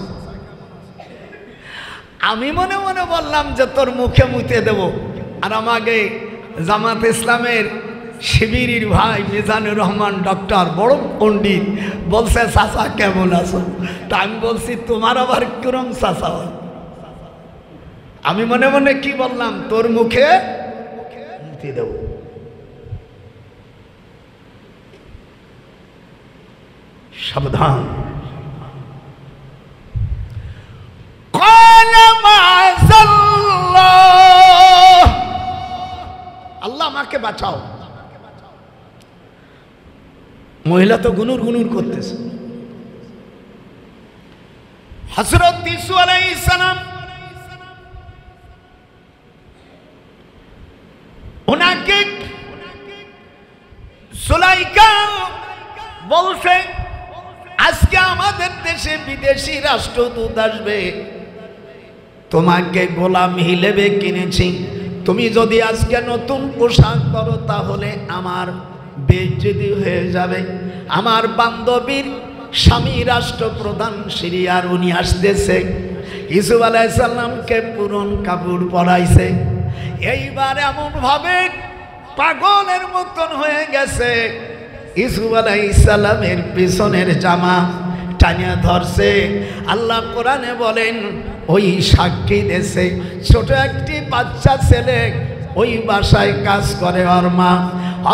আমি মনে মনে বললাম যে তোর মুখে মুতে দেব। আর আমাকে জামাত ইসলামের শিবিরের ভাই মিজানুর রহমান ডক্টর বড় পণ্ডিত বলছে চাচা কেমন আছো? তা আমি বলছি তোমার আবার কিরম চাচা? আমি মনে মনে কি বললাম, তোর মুখে মুতে দেব। সাবধান। আল্লাহ আমাকে বাঁচাও। মহিলা তো গুনুর গুনুর করতেছে। হযরত ইউসুফ আলাইহিস সালাম ওনাকে সুলাইকা বলছে, আজকে আমাদের দেশে বিদেশি রাষ্ট্রদূত আসবে, তোমাকে গোলাম হিলেবে কিনেছি, তুমি যদি আজকে নতুন পোশাক করো তাহলে আমার বেইজ্জতি হয়ে যাবে। আমার বান্ধবীর স্বামী রাষ্ট্রপ্রধান সিরিয়ার, উনি আসতেছে, ইউসুফ আলাইহিস সালামকে পুরন কাপড় পরাইছে। এইবার এমন ভাবে পাগলের মতন হয়ে গেছে, ইউসুফ আলাইহিস সালামের পিছনের জামা টানিয়া ধরছে। আল্লাহ কোরআনে বলেন, ওই সাক্ষী দেশে ছোট একটি বাচ্চা ছেলে ওই বাসায় কাজ করে ওর মা,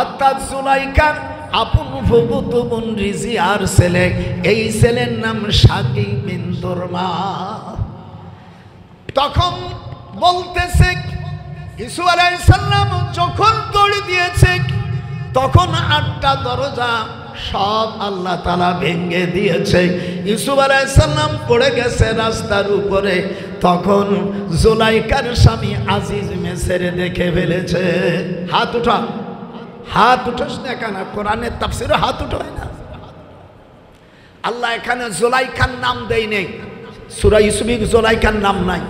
অর্থাৎ সুলাইকার আপন ফুফুতো বোন রিজিয়ার ছেলে, এই ছেলের নাম সাকি বিনতুর মা। তখন বলতেছে ইউসুফ আলাইহিস সালাম যখন দৌড় দিয়েছে তখন 8টা দরজা সব আল্লাহ তাআলা ভেঙে দিয়েছে। ইউসুফ আলাইহিস সালাম পড়ে গেছে রাস্তার উপরে। তখন জুলাইকার স্বামী আজিজ মেসরে দেখে ফেলেছে। হাত উঠা, হাত উঠাস না কেন? কোরআনের তাফসীরে হাত উঠায় না। আল্লাহ এখানে জুলাইখার নাম দেয় নেই, সূরা ইউসুফে জুলাইখার নাম নাই,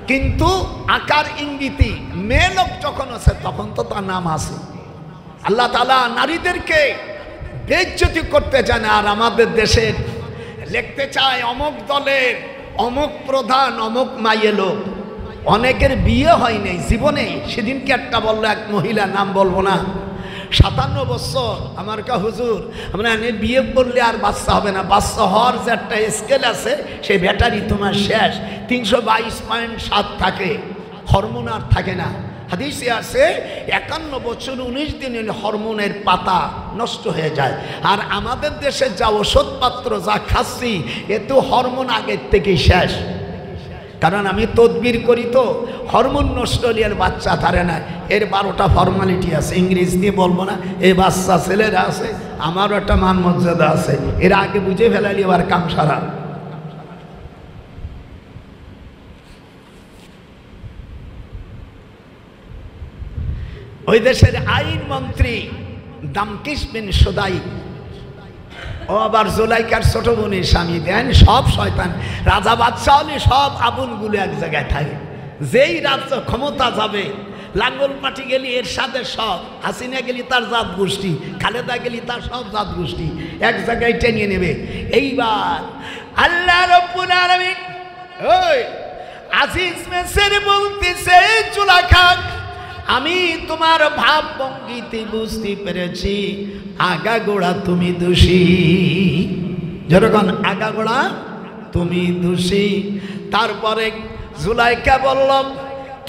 কিন্তু আকার ইঙ্গিতি মেয়ে লোক যখন আছে তখন তো তার নাম আছে। আল্লাহ তাআলা নারীদেরকে বেইজ্জতি করতে চায় না। আর আমাদের দেশের লিখতে চায় অমুক দলের অমুক প্রধান অমুক মাইয়ে লোক, অনেকের বিয়ে হয় নাই জীবনে। সেদিনকে একটা বললো এক মহিলা, নাম বলবো না, 57 বছর, আমার কা হুজুর আমরা বিয়ে করলে আর বাচ্চা হবে না, বাচ্চা হওয়ার যে একটা স্কেল আছে সেই ব্যাটারি তোমার শেষ, 322.7 থাকে, হরমোন আর থাকে না। হাদিসে আছে 51 বছর 19 দিন হরমোনের পাতা নষ্ট হয়ে যায়। আর আমাদের দেশে যা ওষুধপত্র যা খাচ্ছি এতে হরমোন আগের থেকেই শেষ। কারণ আমি তদবির করি তো, হরমোন নষ্ট হলে আর বাচ্চা ধরে না। এর 12টা ফর্মালিটি আছে, ইংরেজি দিয়ে বলবো না। এই বাচ্চা ছেলেরা আছে, আমারও একটা মান মর্যাদা আছে, এর আগে বুঝে ফেলালি আবার কাম সারা। ওই দেশের আইন মন্ত্রী দামকিস বিন সুদাই, ও আবার জুলাইকার ছোট বোনের স্বামী। দেন সব শয়তান, রাজা বাদশাহ হলে সব আগুনগুলো এক জায়গায় থাকে। যেই রাজ্য ক্ষমতা যাবে, লাঙ্গল পাটি গেলি এর সাথে সব, হাসিনা গেলি তার জাত গোষ্ঠী, খালেদা গেলি তার সব জাত গোষ্ঠী এক জায়গায় টেনে নেবে। এইবার আল্লাহ রাব্বুল আলামিন ওই আজিজ মেসের বলতেছে, জুলাইখা আমি তোমার ভাব ভঙ্গিতে বুঝতে পেরেছি, আগাগোড়া তুমি দোষী। যেরকম আগাগোড়া তুমি দোষী। তারপরে জুলাইখা বলল,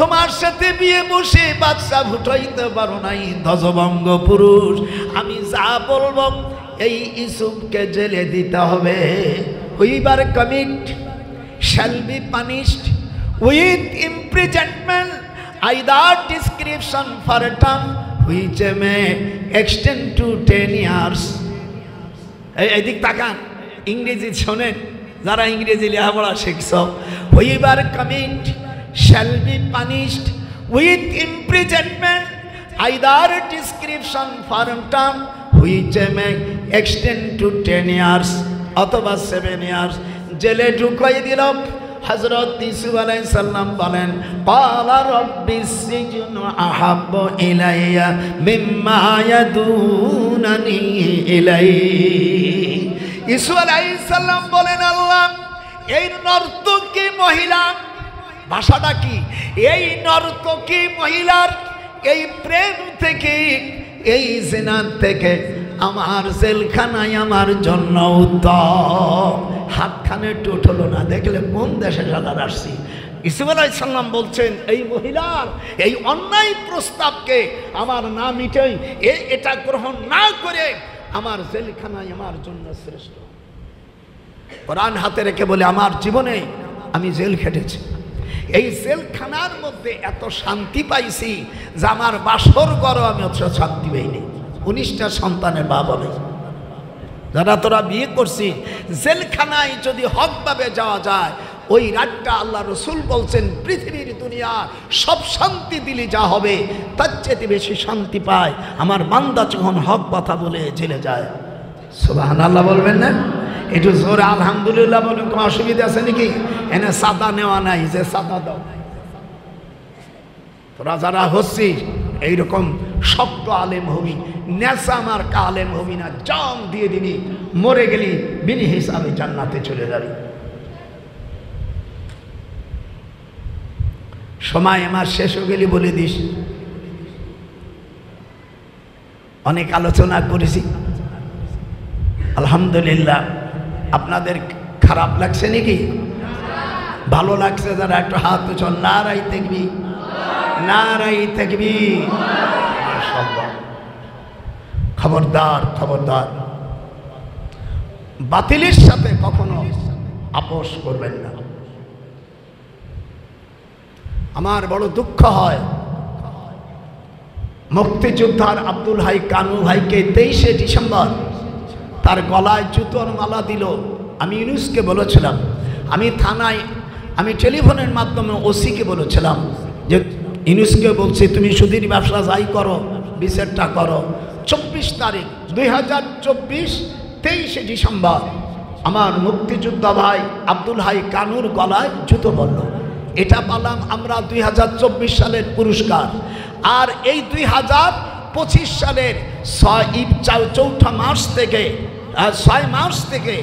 তোমার সাথে বিয়ে বসে বাচ্চা ফুটাইতে পারো নাই, ধ্বজভঙ্গ পুরুষ। আমি যা বলবো এই ইউসুফকে জেলে দিতে হবে। হুইবার commit shall be punished with imprisonment either description for a term which may extend to 10 years. এদিক তাকান, ইংরেজি শোনেন যারা ইংরেজি লেখাপড়া শিখছ। Whoever commit shall be punished with imprisonment, either description for a term which may extend to 10 years অথবা 7 years, জেলে ঢুকাই দিল। হযরত ইউসুফ আলাইহিস সালাম বলেন, ক্বালা রাব্বিস সিজনু আহাব্বু ইলাইয়া মিম্মা ইয়াদুনানি ইলাইহি। ইউসুফ আলাইহিস সালাম বলেন, আল্লাহ এই নর্তকী মহিলা, ভাষাটা কি, এই নর্তকী মহিলার এই প্রেম থেকে, এই জিনা থেকে আমার জেলখানায় আমার জন্য উত্তম। হাতখানে টুট হলো না, দেখলে কোন দেশে সাদার আসছি। ইউসুফ আলাইহিস সালাম বলছেন, এই মহিলার এই অন্যায় প্রস্তাবকে আমার না মিটাই, এটা গ্রহণ না করে আমার জেলখানায় আমার জন্য শ্রেষ্ঠ। কোরআন হাতে রেখে বলে, আমার জীবনে আমি জেল খেটেছি, এই জেলখানার মধ্যে এত শান্তি পাইছি যে আমার বাসর ঘরও আমি অত শান্তি পাইনি। 19টা সন্তানের বাবা নেই। যারা তোরা বিয়ে করছি, জেলখানায় যদি হকভাবে যাওয়া যায়, ওই রাতটা আল্লাহ রসুল বলছেন পৃথিবীর দুনিয়ার সব শান্তি দিলে যা হবে তার চেয়ে বেশি শান্তি পায় আমার বান্দা যখন হক কথা বলে জেলে যায়। সুবহানাল্লাহ বলবেন না? একটু জোরে আলহামদুলিল্লাহ বলুন। কোনো অসুবিধা আছে নাকি? এনে সাদা নেওয়া নাই যে সাদা দাও। তোরা যারা হচ্ছিস এইরকম শক্ত আলেম হবি, নেশা মার্কা আলেম হবি না, জাম দিয়ে দিবি, মরে গেলি বিনি হিসাবে জান্নাতে চলে যাবি। সময় আমার শেষ হয়ে গেলি বলে দিস। অনেক আলোচনা করেছি আলহামদুলিল্লাহ। আপনাদের খারাপ লাগছে নাকি? ভালো লাগছে যারা একটু হাত উঁচু নারাই দেখবি, নারাই দেখবি। খবরদার খবরদার, বাতিলের সাথে কখনো আপোষ করবেন না। আমার বড় দুঃখ হয় মুক্তিযোদ্ধার আব্দুল হাই কানু ভাইকে 23শে ডিসেম্বর তার গলায় জুতোর মালা দিল। আমি ইউনুসকে বলেছিলাম, আমি থানায়, আমি টেলিফোনের মাধ্যমে ওসিকে বলেছিলাম যে ইউনুসকে বলছি তুমি সুদীর ব্যবসা যাই করো বিচারটা করো। 24 তারিখ 2024 23শে ডিসেম্বর আমার মুক্তিযোদ্ধা ভাই আব্দুল হাই কানুর গলায় জুতো পড়ল। এটা পালাম আমরা 2024 সালের পুরস্কার। আর এই 2025 সালের 4 মার্চ থেকে 6 মার্চ থেকে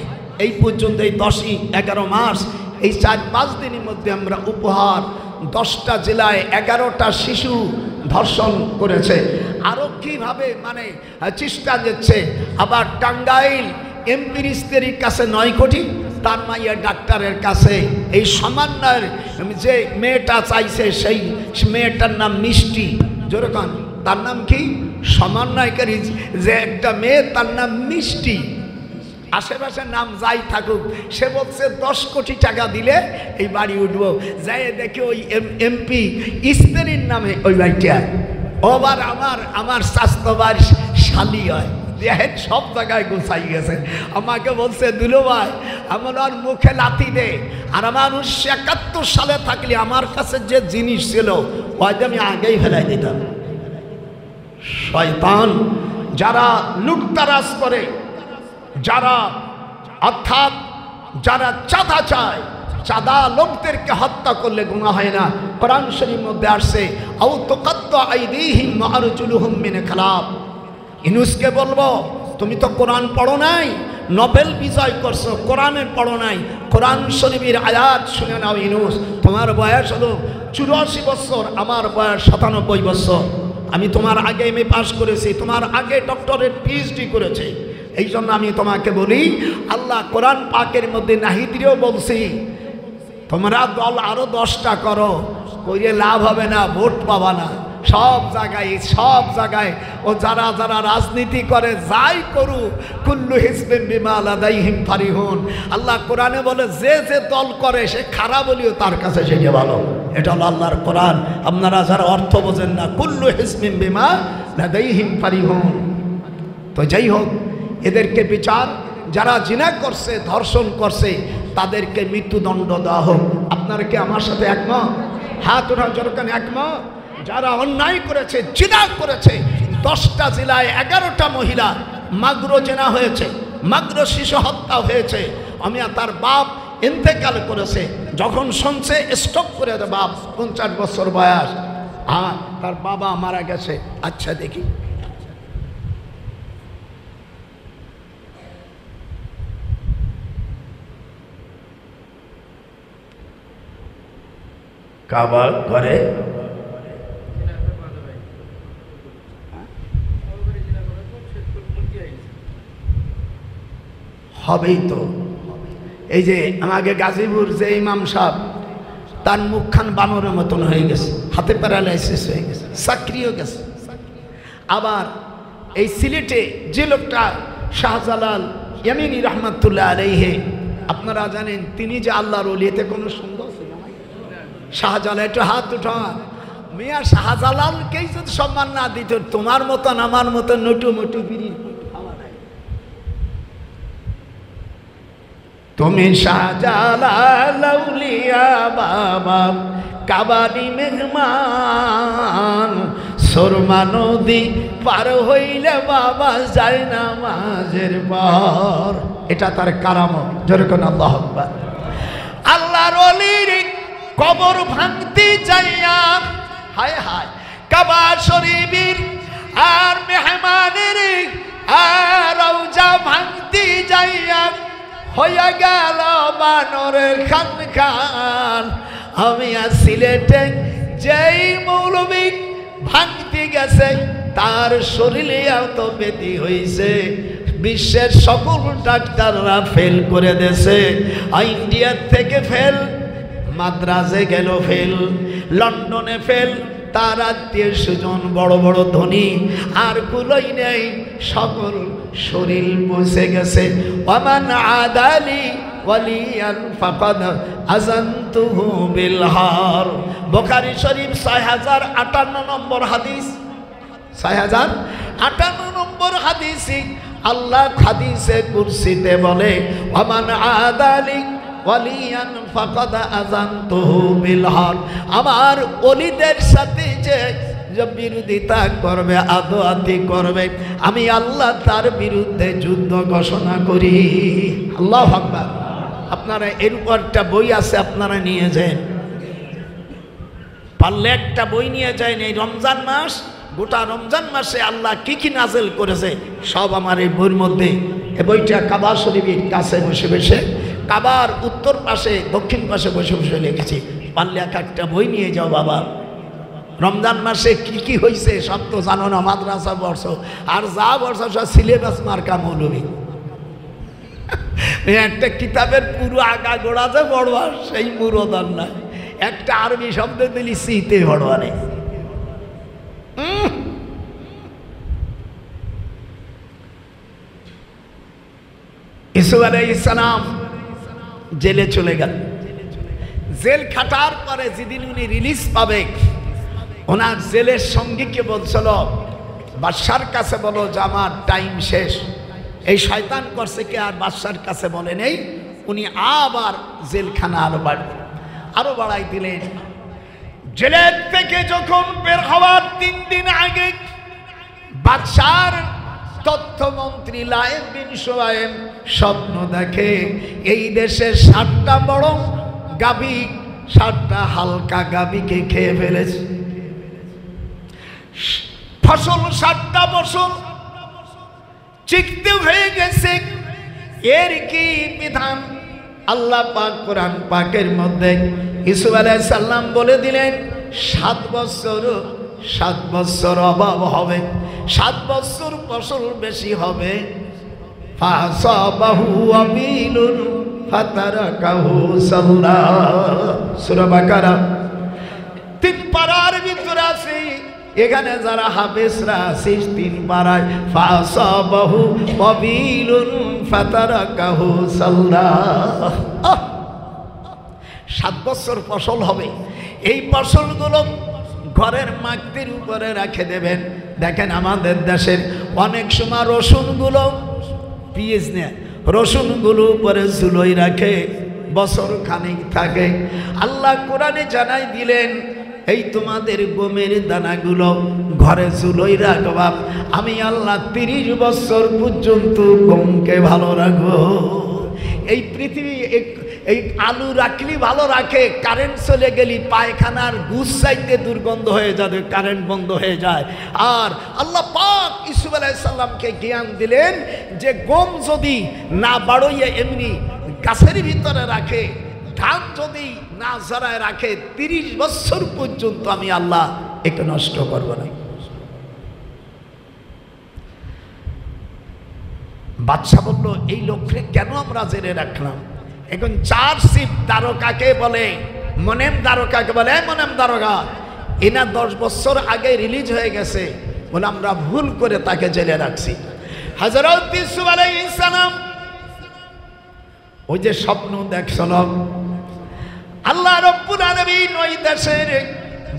এই পর্যন্ত এই 10-11 মার্চ এই 4-5 দিনের মধ্যে আমরা উপহার 10টা জেলায় 11টা শিশু ধর্ষণ করেছে। আরও কীভাবে মানে চেষ্টা দিচ্ছে। আবার টাঙ্গাইল এমপির স্ত্রীর কাছে 9 কোটি, তার মাইয়া ডাক্তারের কাছে এই সমন্বয়ের যে মেয়েটা চাইছে সেই মেয়েটার নাম মিষ্টি। যেরকম তার নাম কি? সমন্বয়কারী যে একটা মেয়ে তার নাম মিষ্টি। আশেপাশে নাম যাই থাকুক, সে বলছে 10 কোটি টাকা দিলে এই বাড়ি উঠবো। যাই দেখি ওই এমপি স্ত্রীর নামে ওই বাড়িটা। ওবার আমার স্বাস্থ্যবার শালি হয়, সব জায়গায় গোছাই গেছে। আমাকে বলছে দুলো ভাই আমার আর মুখে লাথি দে। আর আমার 1971 সালে থাকলে আমার কাছে যে জিনিস ছিল হয়তো আমি আগেই ফেলাই দিতাম। শয়তান যারা লুটতারাজ করে, যারা অর্থাৎ যারা চাঁদা চায়, চাঁদা লোকদেরকে হত্যা করলে গুনাহ হয় না। কোরআন শরীফের মধ্যে আসছে আও তুকাত্তা আইদিহিম ওয়া আরজুলুহুম মিন খিলাফ। ইউনুসকে বলবো তুমি তো কোরআন পড়ো নাই, নোবেল বিজয় করছো, কোরআনের পড়ো নাই। কোরআন শরীফের আয়াত শুনে নাও। ইউনুস তোমার বয়স হলো 84 বছর, আমার বয়স 97 বছর। আমি তোমার আগে এমএ পাস করেছি, তোমার আগে ডক্টরেট পিএইচডি করেছি। এই জন্য আমি তোমাকে বলি আল্লাহ কোরআন পাকের মধ্যে নাহিদিরেও বলছি তোমরা দল আরো 10টা করো, কইলে লাভ হবে না, ভোট পাবা না। সব জায়গায় ও যারা যারা রাজনীতি করে যাই করু কুল্লু হিজবিন বিমা লাদাইহিম ফারিহুন। আল্লাহ কোরআনে বলে যে যে দল করে সে খারাপ বলিও তার কাছে সেটা ভালো। এটা হলো আল্লাহর কোরআন। আপনারা যারা অর্থ বোঝেন না, কুল্লু হিজবিন বিমা লাদাইহিম ফারিহুন। তো যাই হোক, এদেরকে বিচার, যারা জিনা করছে, ধর্ষণ করছে, তাদেরকে মৃত্যুদণ্ড দেওয়া হোক। আপনারা কি আমার সাথে একমত? হাত ওঠা জোরকান একমত? যারা অন্যায় করেছে, জিনা করেছে, 10টা জেলায় 11টা মহিলা মাগরো জেনা হয়েছে, মাগরো শিশু হত্যা হয়েছে। আমি তার বাপ ইন্তেকাল করেছে, যখন শুনছে স্টক করে দে, বাপ 50 বছর বয়স, তার বাবা মারা গেছে। আচ্ছা দেখি কাবা ঘরে হবেই তো। এই যে আমাকে গাজীপুর যে ইমাম সাহেব, তার মুখখান বানরের মতন হয়ে গেছে, হাতে প্যারালাইসিস হয়ে গেছে, চাকরিও গেছে। আবার এই সিলেটে যে লোকটা শাহজালাল ইয়ামিনী রহমাতুল্লাহ আলাইহি, আপনারা জানেন তিনি যে আল্লাহর ওলি, এতে কোনো সন্দেহ ছিল না। শাহজালাল, একটু হাত উঠান। মিয়া শাহজালালকেই যদি সম্মান না দিত, তোমার মতন আমার মতন নটু মটু বিড়ি তুমি শাহজালাল আউলিয়া বাবা কাবারি মেহমান সুরমা নদী পার হইলে বাবা যায় নামাজের পর। এটা তার কারামত। যেরকম আল্লাহু আকবার। আল্লাহর ওলির কবর ভাঙতে যাইয়া হায় হায় কাবা শরীফের আর মেহমানের আর রওজা ভাঙতে যাইয়া হইয়া গেল বানরের খান খান। আমি আর সিলেটে যেই মৌলবী ভাঙতে গেছে তার শরীরে এত ব্যাধি হয়েছে, বিশ্বের সকল ডাক্তাররা ফেল করে দিয়েছে। ইন্ডিয়ার থেকে ফেল, মাদ্রাজে গেল ফেল, লন্ডনে ফেল, তার আত্মীয় স্বজন বড় বড় ধনী আর কুলোই নেই, সকল শরীর বসে গেছে। ওয়ামান আদালি ওয়ালিয়ান ফাকাদ আযানতুহু বিল হার। বুখারী শরীফ 6058 নম্বর হাদিস, 6058 নম্বর হাদিসে আল্লাহ হাদিসে কুরসিতে বলে ওয়ামান আদালি ওয়ালিয়ান ফাকাদ আযানতুহু বিল হার। আমার ওলিদের সাথে যে বিরোধিতা করবে, আদোয়াতি করবে, আমি আল্লাহ তার বিরুদ্ধে যুদ্ধ ঘোষণা করি। আল্লাহু আকবার। আপনারা এর উপর একটা বই আছে, আপনারা নিয়ে যান, পারলে একটা বই নিয়ে যান। এই রমজান মাস, গোটা রমজান মাসে আল্লাহ কি কি নাজেল করেছে সব আমার এই বইয়ের মধ্যে। এই বইটা কাবা শরীফের কাছে বসে বসে, কাবার উত্তর পাশে দক্ষিণ পাশে বসে বসে লিখেছি। পারলে একটা বই নিয়ে যাও বাবা। রমজান মাসে কি কি হয়েছে সব তো জানো না, মাদ্রাসা বর্ষ আর যা বর্ষ সব সিলেবাস মার্কা মৌলবী। একটা কিতাবের পুরো আগা গোড়া যে পড়বা সেই মুরদার নাই, একটা আরবি শব্দ দিলি সিতে পড়বা নেই। ইউসুফ আলাইহিস সালাম জেলে চলে গেল। জেল খাটার পরে যেদিন উনি রিলিজ পাবে, ওনার জেলের সঙ্গীকে বলছিল বাদশার কাছে বলো যে আমার টাইম শেষ। এই শয়তান করছে কি আর বাদশার কাছে বলে নেই। উনি আবার জেলখানা আরো বাড়াই দিলেন। জেলের থেকে যখন বের হওয়ার 3 দিন আগে বাদশার তথ্যমন্ত্রী লায়েব বিন সুয়াইব স্বপ্ন দেখে এই দেশের 7টা বড় গাভী 7টা হালকা গাভীকে খেয়ে ফেলেছে। ফসল 7টা ফসল চিকতে হয়ে গেছে। এর কি বিধান? আল্লাহ পাক কোরআন পাকের মধ্যে ইউসুফ আলাইহিস সালাম বলে দিলেন 7 বছর অভাব হবে, 7 বছর ফসল বেশি হবে। ফাসাবাহু ওয়াবিলুন ফাতারাকাহু সাল্লা। সূরা বাকারা 3 পারার ভিতরে আছে। এখানে যারা হাফেজরা আছিস 3 পারায় ফাসাবাহু ওয়াবিলুন ফাতারাকাহু সাল্লা। 7 বছর ফসল হবে। এই ফসলগুলো ঘরের মাটির উপরে রেখে দেবেন। দেখেন আমাদের দেশের অনেক সময় রসুনগুলো পিএস নেয়, রসুনগুলো উপরে ঝুলোই রাখে, বছর খানিক থাকে। আল্লাহ কোরআনে জানাই দিলেন এই তোমাদের গমের দানাগুলো ঘরে ঝুলোই রাখবা, আমি আল্লাহ 30 বছর পর্যন্ত গমকে ভালো রাখবো। এই পৃথিবী এই আলু রাখলি ভালো রাখে, কারেন্ট চলে গেলি পায়খানার গুছ চাইতে দুর্গন্ধ হয়ে যাবে, কারেন্ট বন্ধ হয়ে যায়। আর আল্লাহ পাক ইউসুফ আলাইহিস সালামকে জ্ঞান দিলেন যে গম যদি না বাড়ইয়ে এমনি গাছের ভিতরে রাখে, ধান যদি না জড়ায় রাখে, 30 বছর পর্যন্ত আমি আল্লাহ একে নষ্ট করব না। বাদশা বলল এই লোককে কেন আমরা জেলে রাখলাম? এখন 4 চিফ দারোগাকে বলে, মনেম দারোগাকে বলে, মনেম দারোগা এনা 10 বছর আগে রিলিজ হয়ে গেছে, বলে আমরা ভুল করে তাকে জেলে রাখছি। হযরত ইউসুফ আলাইহিস সালাম ওই যে স্বপ্ন দেখছিল, আল্লাহ রাব্বুল আলামিন ওই দেশের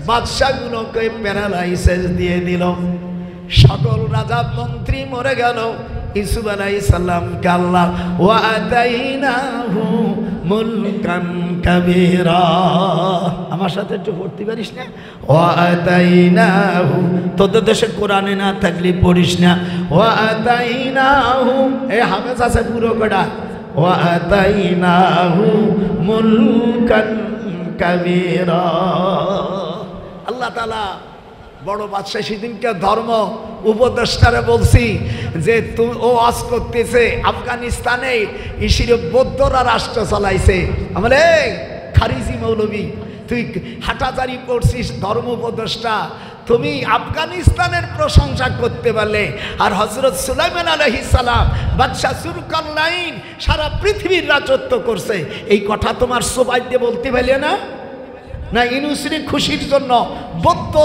বাদশাগুলোকে প্যারালাইসিস দিয়ে দিল, সকল রাজা মন্ত্রী মরে গেল। ইউসুফ আলাইহিস সালামকে আল্লাহ ওয়া আতাইনাহু মুলকান কাবীরা। আমার সাথে একটু পড়তে পারিস না? ওয়া আতাইনাহু, তোদের দেশে কোরআনে না থাকলে পড়িস না। ওয়া আতাইনাহু, এ হাফেজ আছে পুরো কটা। ওয়া আতাইনাহু মুলকান কাবীরা। আল্লাহ তাআলা বড় বাদশাহ সেদিনকে ধর্ম উপদেষ্টারে বলছি যে তুমি ও আজ করতেছে আফগানিস্তানে ইসির বৌদ্ধরা রাষ্ট্র চালাইছে। আমলে খারিজি মৌলবী, তুই হাঁটাজারি পড়ছিস ধর্ম উপদেষ্টা, তুমি আফগানিস্তানের প্রশংসা করতে পারলে। আর হযরত সুলাইমান আলাইহিস সালাম বাদশা জুলকারনাইন সারা পৃথিবীর রাজত্ব করছে, এই কথা তোমার সৌভাগ্য বলতে পারলে না? না ইউনুসের খুশির জন্য, বৌদ্ধ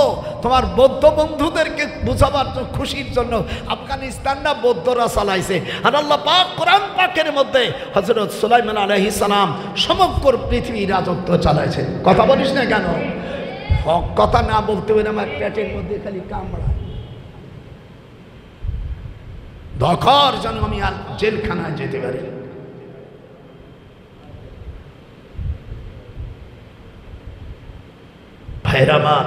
তোমার বৌদ্ধ বন্ধুদেরকে বুঝাবার খুশির জন্য আফগানিস্তানটা বৌদ্ধরা চালাইছে। আর আল্লাহ পাক কোরআন পাকের মধ্যে হযরত সুলাইমান আলাইহিস সালাম সমগ্র পৃথিবীর রাজত্ব চালাইছে। কথা বলিস না কেন? কথা না বলতে হলে আমার পেটের মধ্যে খালি কামড়া দখর, যেন আমি আর জেলখানায় যেতে পারি। ভাইরামা,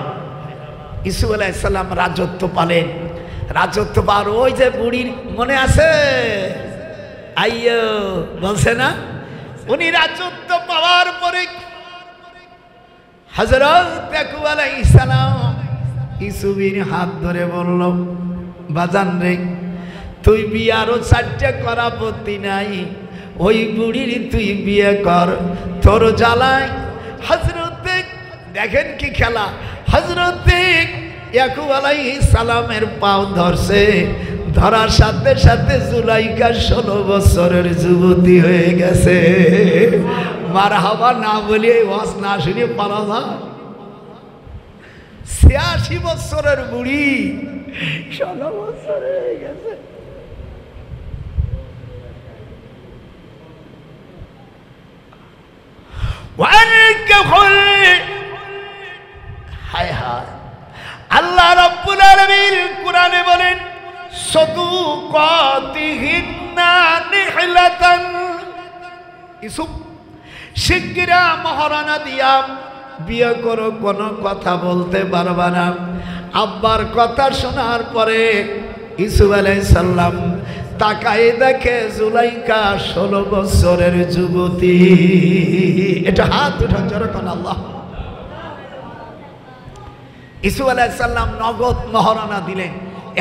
ইউসুফ আলাইহিস সালাম রাজত্ব পালেন। রাজত্ব পার ওই যে বুড়ির মনে আছে আইয়ো বলছে না, উনি রাজত্ব পাওয়ার পরে হযরত ইয়াকুব আলাইহিস সালাম ইউসুফের হাত ধরে বলল, বাজান রে তুই বিয়ারও 4টা করা আপত্তি নাই, ওই বুড়ির তুই বিয়ে কর, তোর জ্বালায়। হযরতে দেখেন কি খেলা, হযরতে ইয়াকুব আলাইহিস সালামের পাও ধরছে, ধরার সাথে সাথে জুলাইখা 16 বছরের যুবতী হয়ে গেছে। মারহাবা না বলি ওয়াজ না শুনে পারা যায়? 86 বছরের বুড়ি 16 বছর হয়ে গেছে। হায় হায়, আল্লাহ রাব্বুল আলামিন কোরআনে বলেন সাদুকাতিহিন্না নিহলাতান। ইউসুফ শিগগিরা মহারানা দিয়া বিয়ে করো, কোনো কথা বলতে পারবা না। আব্বার কথা শোনার পরে ইউসুফ আলাইহিস সালাম তাকায় দেখে জুলাইখা 16 বছরের যুবতী। এটা হাত উঠান জোরে কোন আল্লাহ। ইউসুফ আলাইহিস সালাম নগদ মহারানা দিলেন।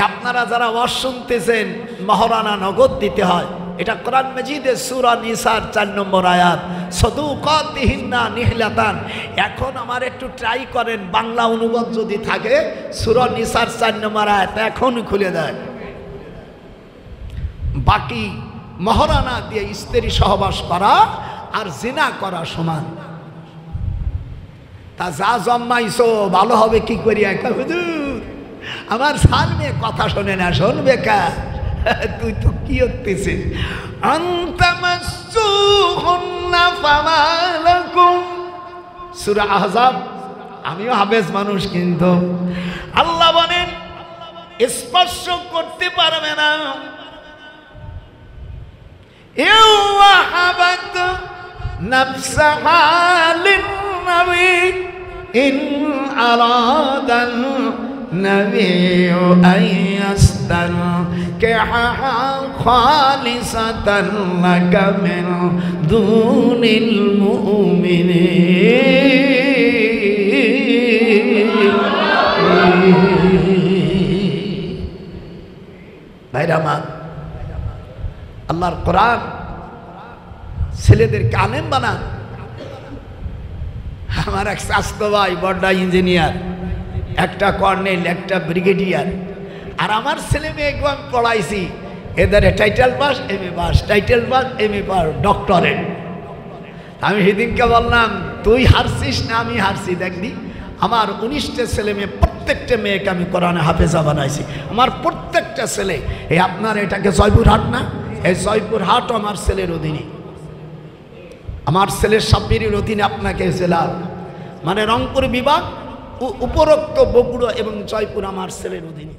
আপনারা যারা ওয়াজ শুনতেছেন, মহারানা নগদ দিতে হয়। এটা কোরআন মাজিদের সূরা নিসার 4 নম্বর আয়াত, সাদুকাতিহিন্না নিহলাতান। এখন আমার একটু ট্রাই করেন, বাংলা অনুবাদ যদি থাকে সূরা নিসার 4 নম্বর আয়াত এখন খুলে দেয়। বাকি মহারানা দিয়ে স্ত্রী সহবাস করা আর জিনা করা সমান। তা যা জন্মাইছো ভালো হবে কি করি? একা হুজুর আমার সাল মেয়ে কথা শোনে না, শুনবে কা? তুই তো কি করতেছিস? সূরা আহজাব, আমিও হাফেজ মানুষ, কিন্তু আল্লাহ বলেন স্পর্শ করতে পারবে না। ইউহাবাত নাফসাহা লিন-নবী ইন আরাদান নবিয়্যু আইয়াস্তানকিহা খালিসাতান লাকা মিন দুনিল মুমিনিন। ভাইরা মা, আল্লাহর কোরআন ছেলেদেরকে আলেম বানান। আমার এক স্বাস্থ্য ভাই বড় ইঞ্জিনিয়ার, একটা কর্নেল, একটা ব্রিগেডিয়ার, আর আমার ছেলে মেয়েকে আমি পড়াইছি, এদের title pass, MA pass, title pass, MA pass, doctorate. আমি সেদিনকে বললাম তুই হারছিস না আমি হারছি, দেখবি আমার 19টা ছেলে মেয়ে, প্রত্যেকটা মেয়েকে আমি কোরআনে হাফেজা বানাইছি। আমার প্রত্যেকটা ছেলে, এই আপনার এটাকে জয়পুরহাট না, এই জয়পুরহাটও আমার ছেলের অধীনে, আমার ছেলের সাব্বিরের অধীনে আপনাকে জেলা মানে রংপুর বিভাগ, উপরোক্ত বগুড়া এবং জয়পুর আমার ছেলের অধীনে।